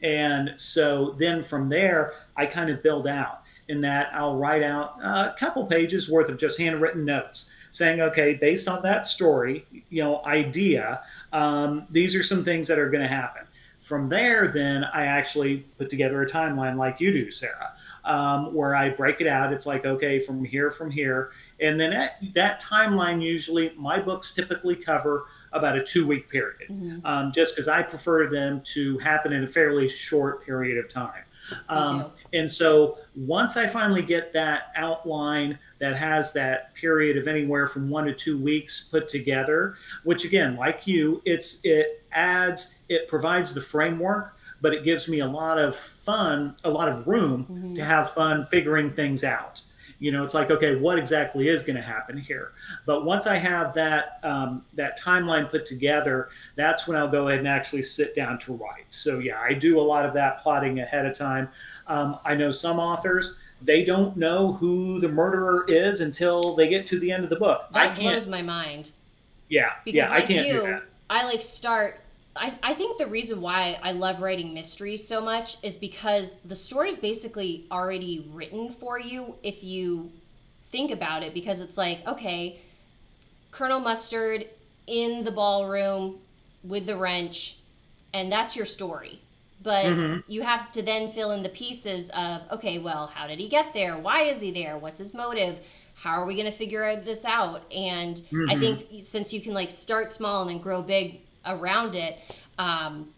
and so then from there I kind of build out. In that I'll write out a couple pages worth of just handwritten notes saying, okay, based on that story, idea, these are some things that are going to happen. From there, then I actually put together a timeline like you do, Sarah, where I break it out. It's like, okay, from here. And then that timeline, usually my books typically cover about a 2 week period, Mm-hmm. just because I prefer them to happen in a fairly short period of time. Me too. And so once I finally get that outline that has that period of anywhere from 1 to 2 weeks put together, which again, like you, it provides the framework, but it gives me a lot of fun, a lot of room Mm-hmm. to have fun figuring things out. It's like, okay, what exactly is going to happen here? But once I have that timeline put together, that's when I'll go ahead and actually sit down to write. So yeah, I do a lot of that plotting ahead of time. I know some authors, they don't know who the murderer is until they get to the end of the book. I That can't. blows my mind. Yeah, Because yeah, I like can't do you, that. I like start I think the reason why I love writing mysteries so much is because the story's basically already written for you if you think about it, because it's like, okay, Colonel Mustard in the ballroom with the wrench, and that's your story. But Hmm. you have to then fill in the pieces of, okay, well, how did he get there? Why is he there? What's his motive? How are we going to figure this out? And I Hmm. think since you can like start small and then grow big around it, um,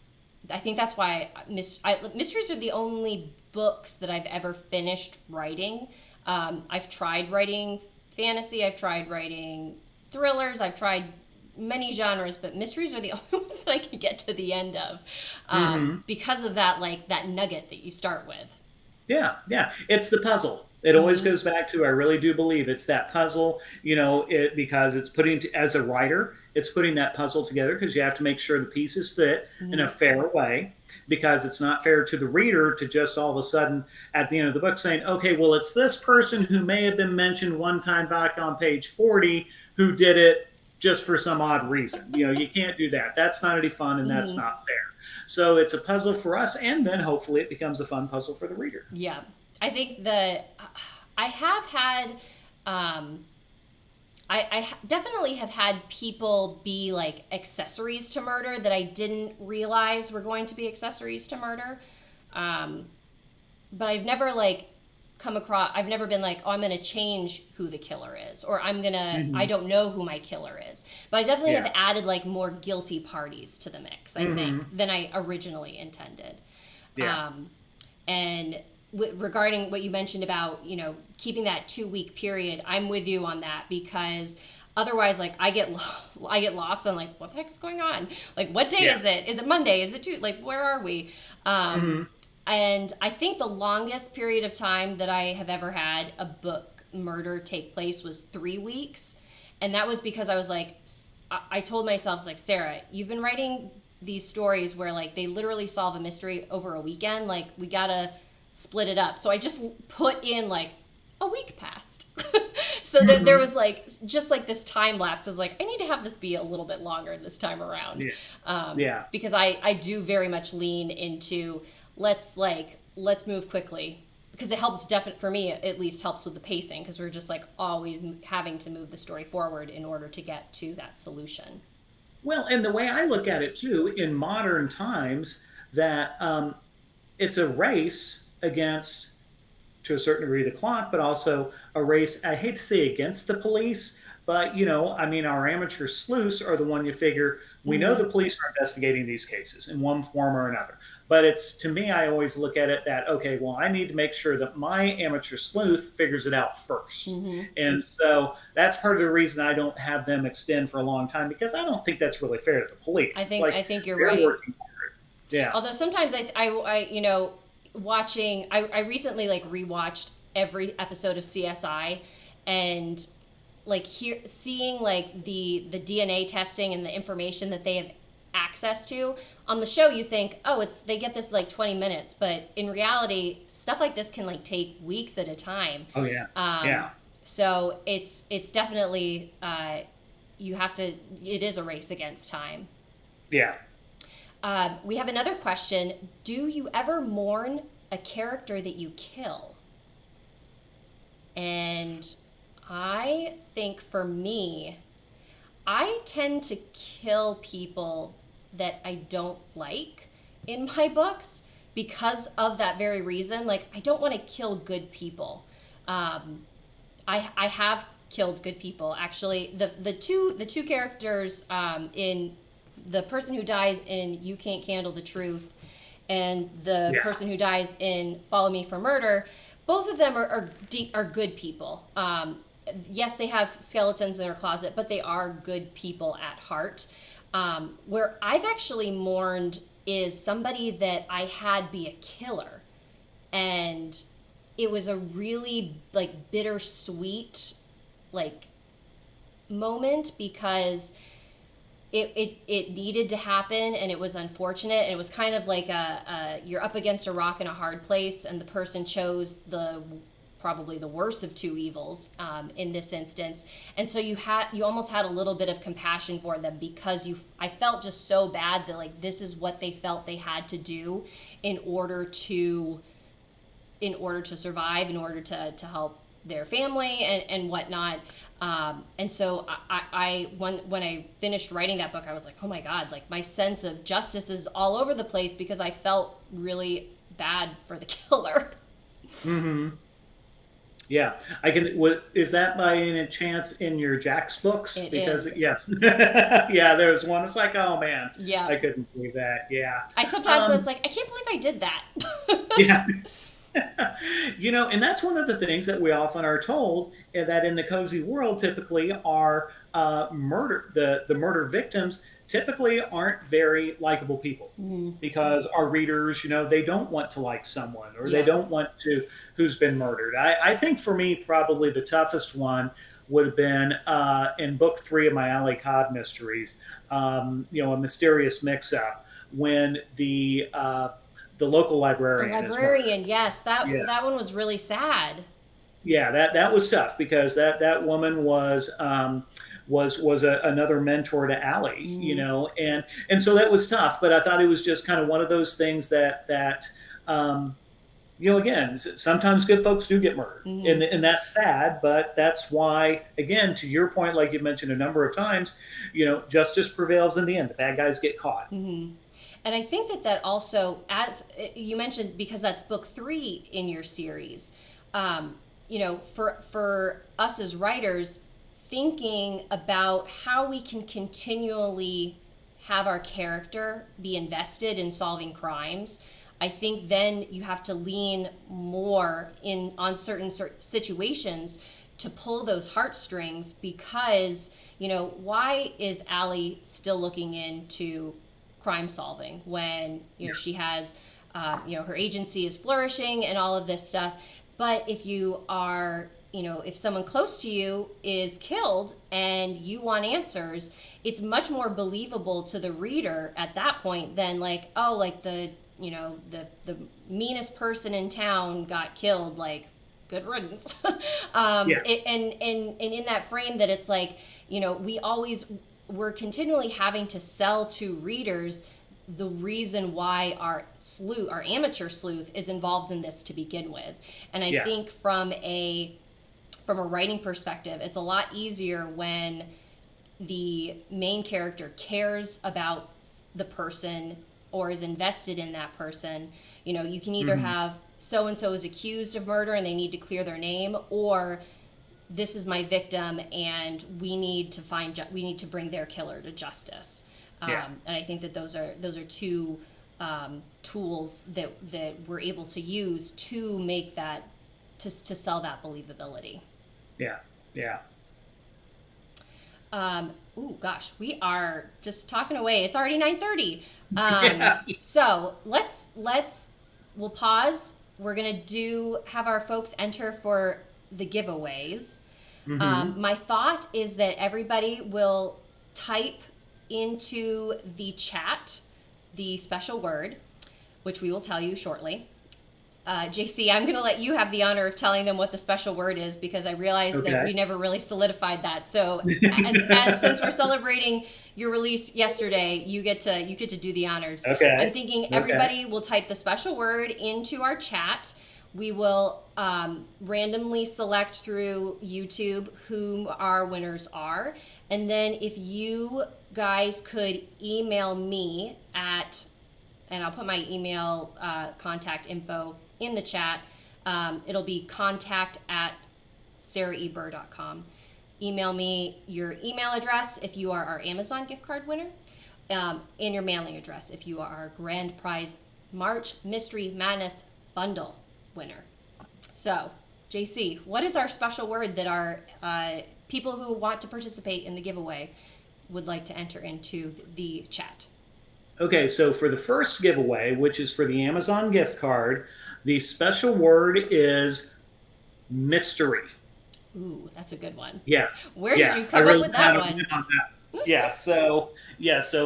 I think that's why mysteries are the only books that I've ever finished writing. I've tried writing fantasy, I've tried writing thrillers, I've tried many genres, but mysteries are the only ones that I can get to the end of, Hmm. because of that, like that nugget that you start with. Yeah, yeah. It's the puzzle. It always Mm-hmm. goes back to, I really do believe it's that puzzle, because it's as a writer, it's putting that puzzle together because you have to make sure the pieces fit in Mm-hmm. a fair way. because it's not fair to the reader to just all of a sudden at the end of the book saying, okay, well, it's this person who may have been mentioned one time back on page 40 who did it just for some odd reason. You can't do that. That's not any fun, and that's Mm-hmm. not fair. So it's a puzzle for us, and then hopefully it becomes a fun puzzle for the reader. Yeah. I think I have had, um, definitely have had people be like accessories to murder that I didn't realize were going to be accessories to murder. Um, but I've never like I've never been like, oh, I'm going to change who the killer is, or I Mm-hmm. don't know who my killer is. But I definitely have Yeah. added like more guilty parties to the mix, I think, Mm-hmm. than I originally intended. Yeah. Um, and regarding what you mentioned about, keeping that 2 week period, I'm with you on that, because otherwise, like, I get lost on like, what the heck is going on? Like, what day Yeah. is it? Is it Monday? Is it Tuesday? Like, where are we? Um, Mm-hmm. and I think the longest period of time that I have ever had a book murder take place was 3 weeks. And that was because I was like, I told myself, like, Sarah, you've been writing these stories where like they literally solve a mystery over a weekend. Like, we gotta split it up. So I just put in like a week passed. So that there Mm-hmm. was like just like this time lapse. I was like, I need to have this be a little bit longer this time around, Yeah. Yeah. because I do very much lean into let's move quickly, because it helps, definitely for me at least, helps with the pacing, because we're just like always having to move the story forward in order to get to that solution. Well, and the way I look at it too, in modern times, that it's a race against, to a certain degree, the clock, but also a race, I hate to say against the police, but I mean, our amateur sleuths are the one you figure, we know Mm-hmm. the police are investigating these cases in one form or another. But it's, to me, I always look at it that, okay, well, I need to make sure that my amateur sleuth figures it out first. Mm-hmm. And so that's part of the reason I don't have them extend for a long time, because I don't think that's really fair to the I police. It's think like I think you're they're right. working. Yeah. Although sometimes watching, I recently like rewatched every episode of CSI, and like seeing like the DNA testing and the information that they have access to on the show. You think, oh, it's they get this like 20 minutes, but in reality stuff like this can like take weeks at a time. Oh, yeah. um, Yeah. so it's definitely, you have to, it is a race against time. Yeah. We have another question. Do you ever mourn a character that you kill? And I think for me, I tend to kill people that I don't like in my books because of that very reason. Like, I don't want to kill good people. Um, I have killed good people, actually. The two characters, in the person who dies in You Can't Handle the Truth and the Yeah. person who dies in Follow Me for Murder, both of them are good people. Yes, they have skeletons in their closet, but they are good people at heart. Where I've actually mourned is somebody that I had be a killer, and it was a really like bittersweet like moment, because it needed to happen, and it was unfortunate, and it was kind of like you're up against a rock and a hard place, and the person chose the probably the worst of two evils, in this instance. And so you almost had a little bit of compassion for them, because I felt just so bad that like this is what they felt they had to do in order to survive, in order to help their family and whatnot. And so when I finished writing that book, I was like, oh my God, like my sense of justice is all over the place, because I felt really bad for the killer. Mm-hmm. Yeah, I can. What is that by any chance in your Jack's books? It Because is. yes, yeah, there was one. It's like, oh man, Yeah. I couldn't believe that. Yeah, I sometimes was um, like, I can't believe I did that. yeah. And that's one of the things that we often are told, that in the cozy world, typically are murder. The murder victims typically aren't very likable people, Mm, because our readers, they don't want to like someone, or they yeah. don't want to who's been murdered. I think for me, probably the toughest one would have been in book 3 of my Ali Cobb mysteries. A mysterious mix-up. when the local The librarian is murdered. librarian, yes, that Yes. one was really sad. Yeah, that was tough because that woman was another mentor to Allie, Mm-hmm. and so that was tough. But I thought it was just kind of one of those things that um, again, sometimes good folks do get murdered, Mm-hmm. and that's sad. But that's why, again, to your point, like you mentioned a number of times, justice prevails in the end. The bad guys get caught. Mm-hmm. And I think that also, as you mentioned, because that's book 3 in your series, um, for us as writers, thinking about how we can continually have our character be invested in solving crimes. I think then you have to lean more in on certain situations to pull those heartstrings, because why is Allie still looking into crime solving when Yeah, she has her agency is flourishing and all of this stuff. But if you are, if someone close to you is killed and you want answers, it's much more believable to the reader at that point than like, oh, like the meanest person in town got killed, like good riddance. yeah, And in that frame that it's like, we're continually having to sell to readers the reason why our amateur sleuth is involved in this to begin with. And I yeah. think from a writing perspective, it's a lot easier when the main character cares about the person or is invested in that person. You can either Hmm. have so and so is accused of murder and they need to clear their name, or this is my victim and we need to bring their killer to justice. Yeah, And I think that those are two tools that we're able to use to make that to sell that believability. yeah, yeah. Ooh, gosh, we are just talking away. It's already 9:30. Yeah. So we'll pause. We're gonna do have our folks enter for the giveaways. Hmm. My thought is that everybody will type into the chat the special word, which we will tell you shortly. JC, I'm going to let you have the honor of telling them what the special word is, because I realized that Okay. we never really solidified that. So, as since we're celebrating your release yesterday, you get to do the honors. I'm Okay. thinking Okay. everybody will type the special word into our chat. We will randomly select through YouTube whom our winners are, and then if you guys could email me at, and I'll put my email contact info in the chat. It'll be contact at saraheburr.com. Email me your email address if you are our Amazon gift card winner, and your mailing address if you are our grand prize March Mystery Madness bundle winner. So, JC, what is our special word that our people who want to participate in the giveaway would like to enter into the chat? Okay, so for the first giveaway, which is for the Amazon gift card, the special word is mystery. Ooh, that's a good one. Yeah, Where did yeah, you I come up really with had that to one? win on that.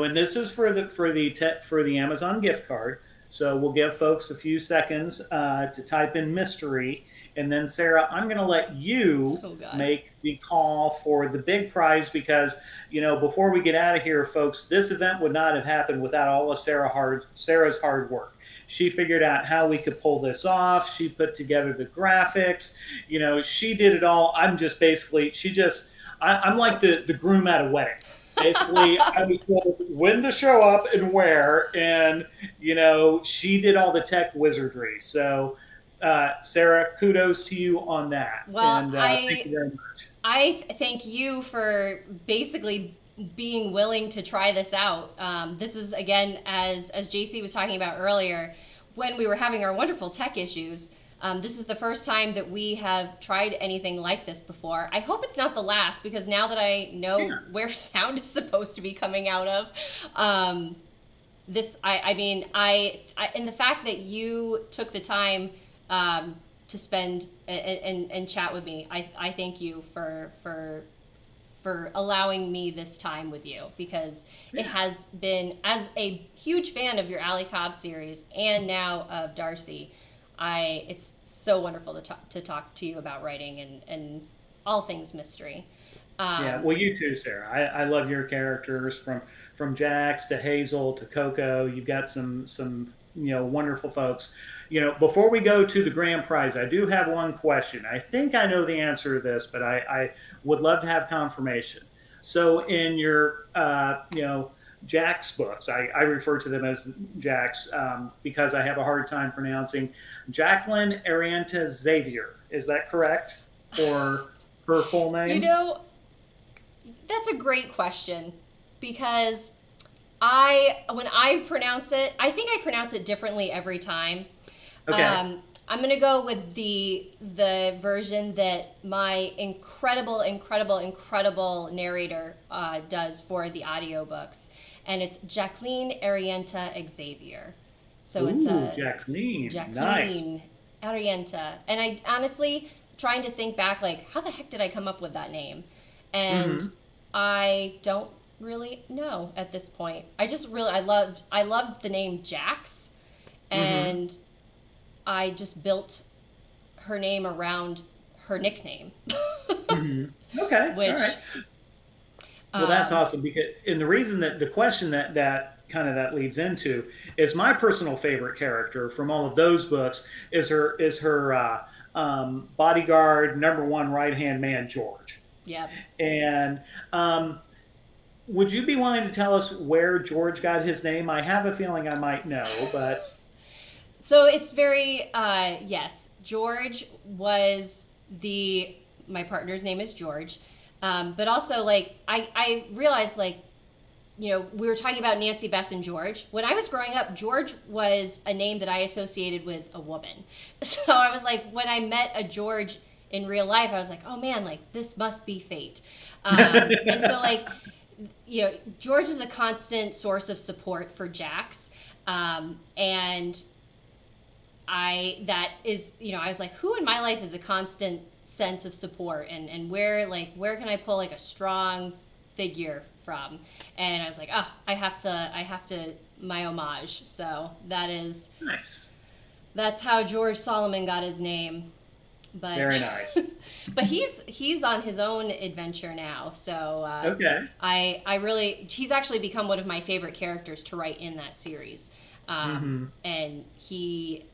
And this is for the Amazon gift card. So we'll give folks a few seconds to type in mystery, and then Sarah, I'm going to let you Oh God. make the call for the big prize because before we get out of here, folks, this event would not have happened without all of Sarah's hard work. She figured out how we could pull this off. She put together the graphics. She did it all. I'm just basically, I'm like the groom at a wedding. Basically, I was told when to show up and where, and she did all the tech wizardry. So, Sarah, kudos to you on that, Well, and thank I you very much. I thank you for basically being willing to try this out. This is again, as JC was talking about earlier, when we were having our wonderful tech issues. This is the first time that we have tried anything like this before. I hope it's not the last, because now that I know Yeah. where sound is supposed to be coming out of, this I mean and the fact that you took the time to spend and chat with me, I thank you for allowing me this time with you, because it Yeah. has been, as a huge fan of your Allie Cobb series and now of Darcy, it's so wonderful to talk to you about writing and all things mystery. Yeah, Um, well, you too, Sarah. I love your characters from Jax to Hazel to Coco. You've got some wonderful folks. Before we go to the grand prize, I do have one question. I think I know the answer to this, but I would love to have confirmation. So in your Jax books, I refer to them as Jax because I have a hard time pronouncing Jacqueline Arienta Xavier. Is that correct for her full you name? know, that's a great question, because when I pronounce it, I think I pronounce it differently every time. Okay. I'm gonna go with the version that my incredible narrator does for the audiobooks, and it's Jacqueline Arienta Xavier. So it's Ooh, a Jacqueline. Jacqueline Nice. Arienta, and I honestly trying to think back, like, how the heck did I come up with that name? And Mm-hmm. I don't really know at this point. I loved the name Jax, Mm-hmm. and I just built her name around her nickname, Mm-hmm. Okay. All right. which Well, that's um, awesome because and the reason that the question that kind of that leads into is my personal favorite character from all of those books is her bodyguard number one right hand man George. yeah. And would you be willing to tell us where George got his name? I have a feeling I might know, but So it's very yes. George was the my partner's name is George, but also like I realized, like, we were talking about Nancy Bess and George. When I was growing up, George was a name that I associated with a woman. So I was like, when I met a George in real life, I was like, oh man, like this must be fate. And so like, George is a constant source of support for Jax. And I was like, who in my life is a constant sense of support, and where can I pull like a strong figure from? And I was like, oh, I have to my homage. So nice. that's how George Solomon got his name. Very But nice. but he's on his own adventure now. So Okay. I really he's actually become one of my favorite characters to write in that series. Mm-hmm. And he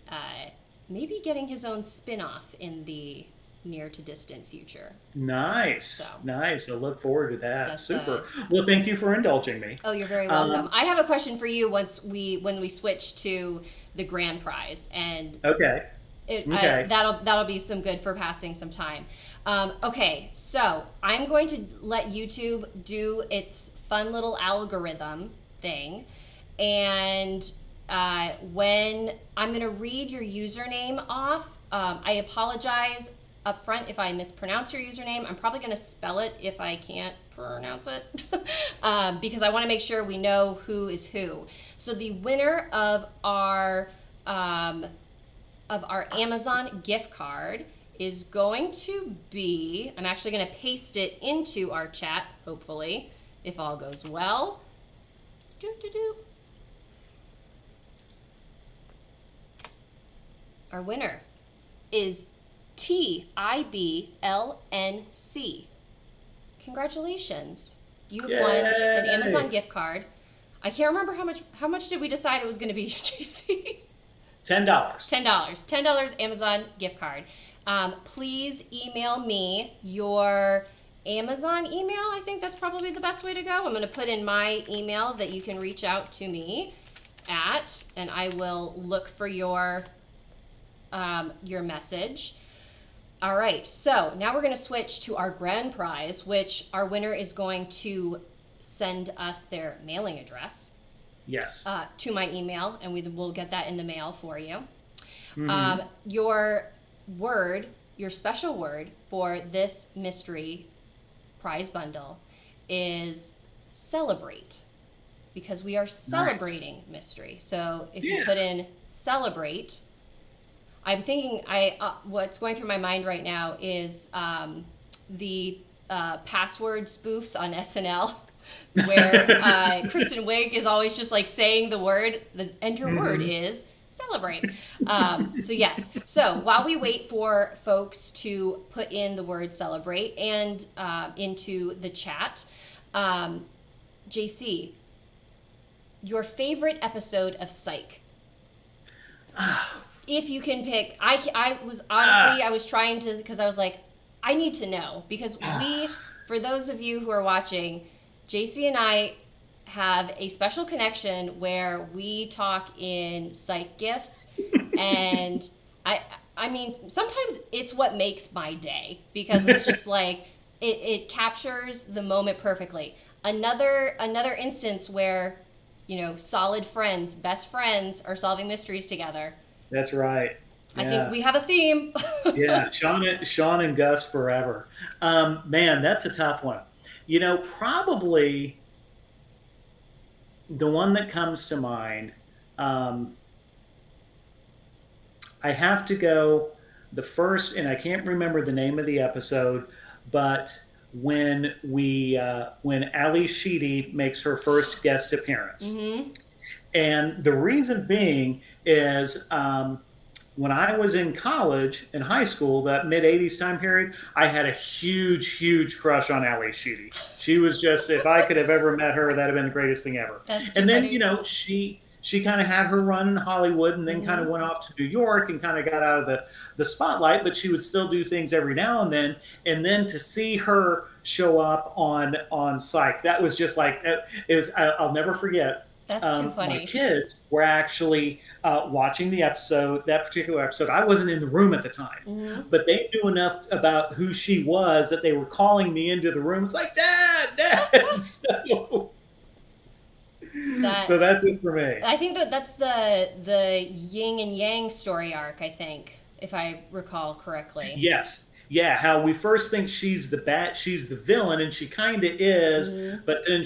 may be getting his own spin-off in the near to distant future. So Nice, nice. I look forward to that. that's Super. Well, thank you for indulging me. oh, you're very welcome. Um, I have a question for you when we switch to the grand prize, and okay, okay. that'll be some good for passing some time. Okay, so I'm going to let YouTube do its fun little algorithm thing, and when I'm going to read your username off, I apologize up front if I mispronounce your username. I'm probably going to spell it if I can't pronounce it, because I want to make sure we know who is who. So the winner um, of our Amazon gift card is going to be, I'm actually going to paste it into our chat, hopefully, if all goes well. Do, do, do. Our winner is TIBLNC. Congratulations. You have won an Amazon Yay! gift card. I can't remember how much did we decide it was going to be, JC? $10. $10. $10 Amazon gift card. Please email me your Amazon email. I think that's probably the best way to go. I'm going to put in my email that you can reach out to me at, and I will look for your message. All right, so now we're going to switch to our grand prize, which our winner is going to send us their mailing address Yes. to my email, and we will get that in the mail for you. Mm-hmm. Your your special word for this mystery prize bundle is celebrate, because we are Nice. celebrating mystery. So if you Yeah. put in celebrate, I'm thinking what's going through my mind right now is the password spoofs on SNL where Kristen Wiig is always just like saying the word, and your word Hmm. is celebrate. So yes. So while we wait for folks to put in the word celebrate and into the chat, um, JC, your favorite episode of Psych? If you can pick, I was honestly, I was trying to, because I was like, I need to know. Because for those of you who are watching, JC and I have a special connection where we talk in psych gifts. And I, I mean, sometimes it's what makes my day because it's just like, it captures the moment perfectly. Another instance where, solid friends, best friends are solving mysteries together. That's right. I think Yeah. we have a theme. Yeah. Sean and Gus forever. Man, that's a tough one. Probably the one that comes to mind, um, I have to go the first, and I can't remember the name of the episode, but when Ali Sheedy makes her first guest appearance. Mm-hmm. And the reason being is when I was in college, in high school, that mid 80s time period, I had a huge, huge crush on Ali Sheedy. She was just, if I could have ever met her, that'd have been the greatest thing ever. That's too And then, funny. she kind of had her run in Hollywood and then kind of Mm-hmm. went off to New York and kind of got out of the spotlight, but she would still do things every now and then. And then to see her show up on Psych, that was just like, it was, I'll never forget. That's too My funny. kids were actually watching the episode, that particular episode. I wasn't in the room at the time, Mm-hmm. but they knew enough about who she was that they were calling me into the room. It's like, Dad, Dad. That So that's it for me. I think that's the yin and yang story arc. I think, if I recall correctly. Yes. Yeah, how we first think she's the villain, and she kind of is, Mm-hmm. but then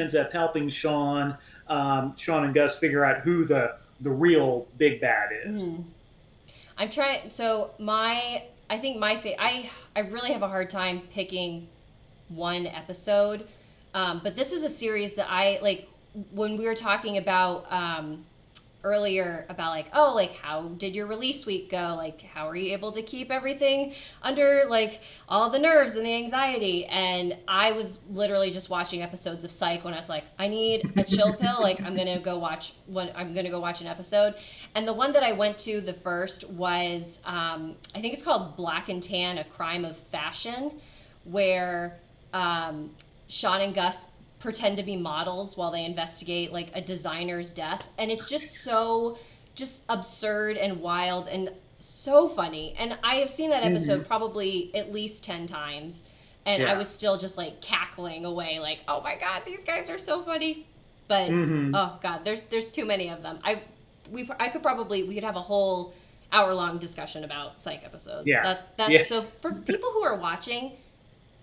ends up helping Sean and Gus figure out who the real big bad is. Mm-hmm. I'm trying. So I think I really have a hard time picking one episode, but this is a series that I like. When we were talking about earlier about like, oh, like how did your release week go? Like how are you able to keep everything under like all the nerves and the anxiety? And I was literally just watching episodes of Psych when I was like, I need a chill pill. Like I'm gonna go watch an episode. And the one that I went to the first was I think it's called Black and Tan: A Crime of Fashion, where Sean and Gus pretend to be models while they investigate like a designer's death, and it's just so just absurd and wild and so funny. And I have seen that episode Hmm. probably at least 10 times, and I Yeah. was still just like cackling away like, oh my god, these guys are so funny. But Hmm. oh god, there's too many of them. We could have a whole hour-long discussion about Psych episodes. Yeah. Yeah. That's so for people who are watching,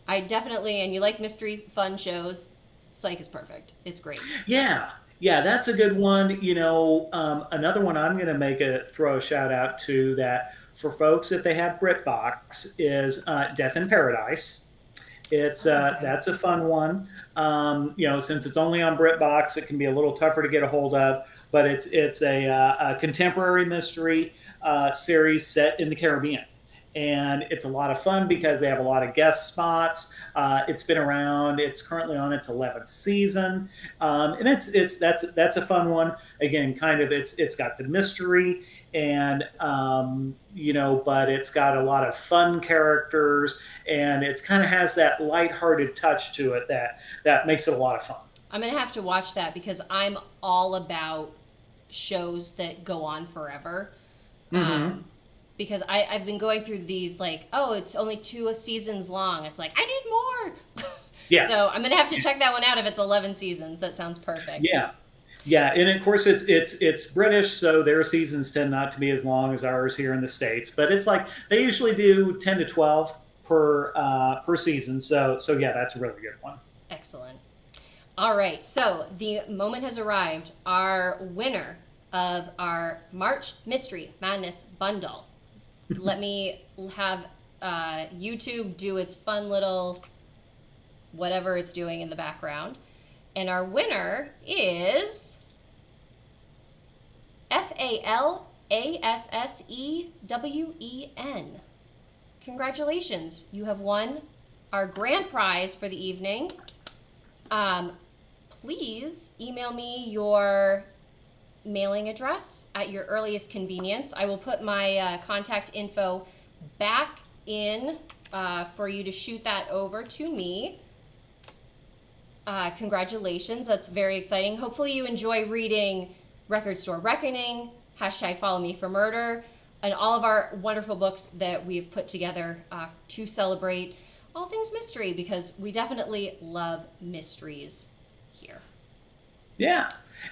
I definitely, and you like mystery fun shows, Psych is perfect. It's great. Yeah. Yeah, that's a good one. Another one I'm going to throw a shout out to that for folks if they have BritBox is Death in Paradise. It's Oh, okay. That's a fun one. Since it's only on BritBox, it can be a little tougher to get a hold of. But it's a contemporary mystery series set in the Caribbean, and it's a lot of fun because they have a lot of guest spots. It's been around. It's currently on its 11th season, and that's a fun one. Again, kind of it's got the mystery and but it's got a lot of fun characters, and it's kind of has that lighthearted touch to it that makes it a lot of fun. I'm gonna have to watch that because I'm all about shows that go on forever. Hmm. Um, because I've been going through these like, oh, it's only 2 seasons long. It's like I need more. Yeah, So I'm gonna have to check that one out if it's 11 seasons. That sounds perfect. yeah, yeah, and of course it's British, so their seasons tend not to be as long as ours here in the states. But it's like they usually do 10 to 12 per season. So yeah, that's a really good one. Excellent. All right, so the moment has arrived. Our winner of our March Mystery Madness bundle. Let me have YouTube do its fun little whatever it's doing in the background. And our winner is FALASSEWEN. Congratulations, you have won our grand prize for the evening. Please email me your mailing address at your earliest convenience. I will put my contact info back in for you to shoot that over to me. Congratulations, that's very exciting. Hopefully you enjoy reading Record Store Reckoning, #Follow Me for Murder, and all of our wonderful books that we've put together to celebrate all things mystery, because we definitely love mysteries here. Yeah.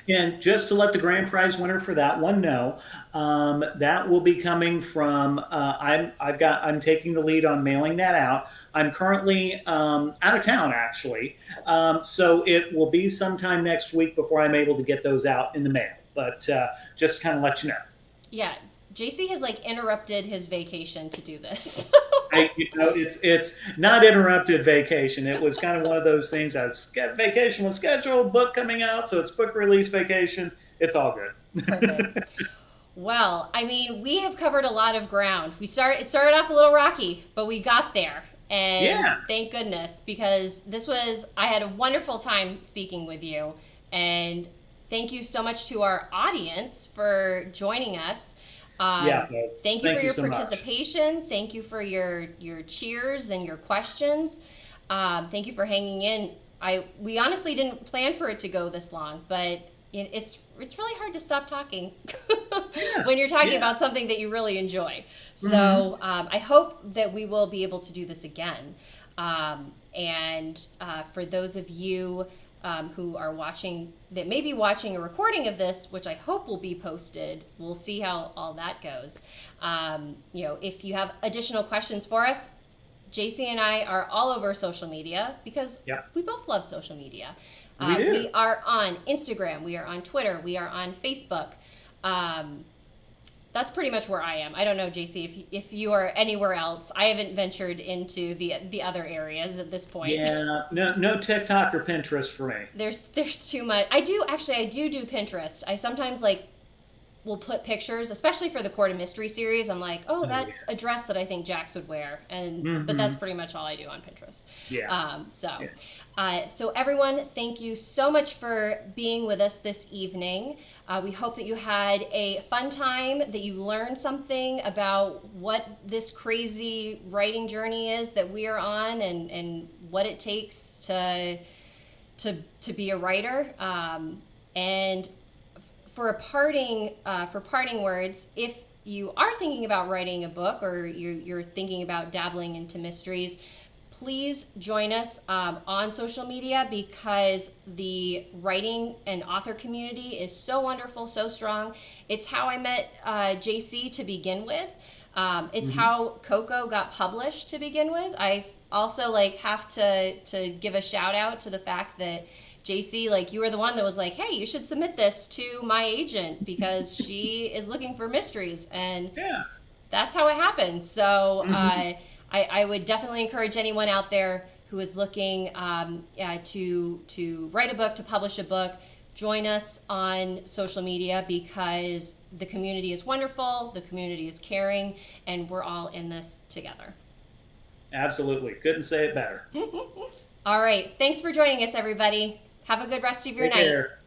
And just to let the grand prize winner for that one know, that will be coming from. I'm taking the lead on mailing that out. I'm currently out of town, actually, so it will be sometime next week before I'm able to get those out in the mail. But just to kind of let you know. Yeah, JC has like interrupted his vacation to do this. It's not interrupted vacation. It was kind of one of those things. Vacation was scheduled, book coming out, so it's book release vacation. It's all good. Perfect. Well, I mean, we have covered a lot of ground. It started off a little rocky, but we got there. And yeah. Thank goodness, because I had a wonderful time speaking with you. And thank you so much to our audience for joining us. Thank you for your participation. Much. Thank you for your cheers and your questions. Thank you for hanging in. We honestly didn't plan for it to go this long, but it's really hard to stop talking when you're talking about something that you really enjoy. So I hope that we will be able to do this again. And for those of you who are watching, that may be watching a recording of this, which I hope will be posted. We'll see how all that goes. If you have additional questions for us, JC and I are all over social media because we both love social media. We are on Instagram, we are on Twitter, we are on Facebook. That's pretty much where I am. I don't know, JC, if you are anywhere else. I haven't ventured into the other areas at this point. Yeah, no TikTok or Pinterest for me. There's too much. I do Pinterest. I sometimes will put pictures, especially for the Court of Mystery series. I'm like, that's a dress that I think Jax would wear, but that's pretty much all I do on Pinterest. Yeah. So everyone, thank you so much for being with us this evening. We hope that you had a fun time, that you learned something about what this crazy writing journey is that we are on, and what it takes to be a writer. And for parting words, if you are thinking about writing a book, or you're thinking about dabbling into mysteries, please join us on social media, because the writing and author community is so wonderful, so strong. It's how I met JC to begin with. It's how Coco got published to begin with. I also have to give a shout out to the fact that JC, you were the one that was like, hey, you should submit this to my agent because she is looking for mysteries. And that's how it happened. So I would definitely encourage anyone out there who is looking to write a book, to publish a book, join us on social media, because the community is wonderful, the community is caring, and we're all in this together. Absolutely. Couldn't say it better. All right. Thanks for joining us, everybody. Have a good rest of your night. Take care.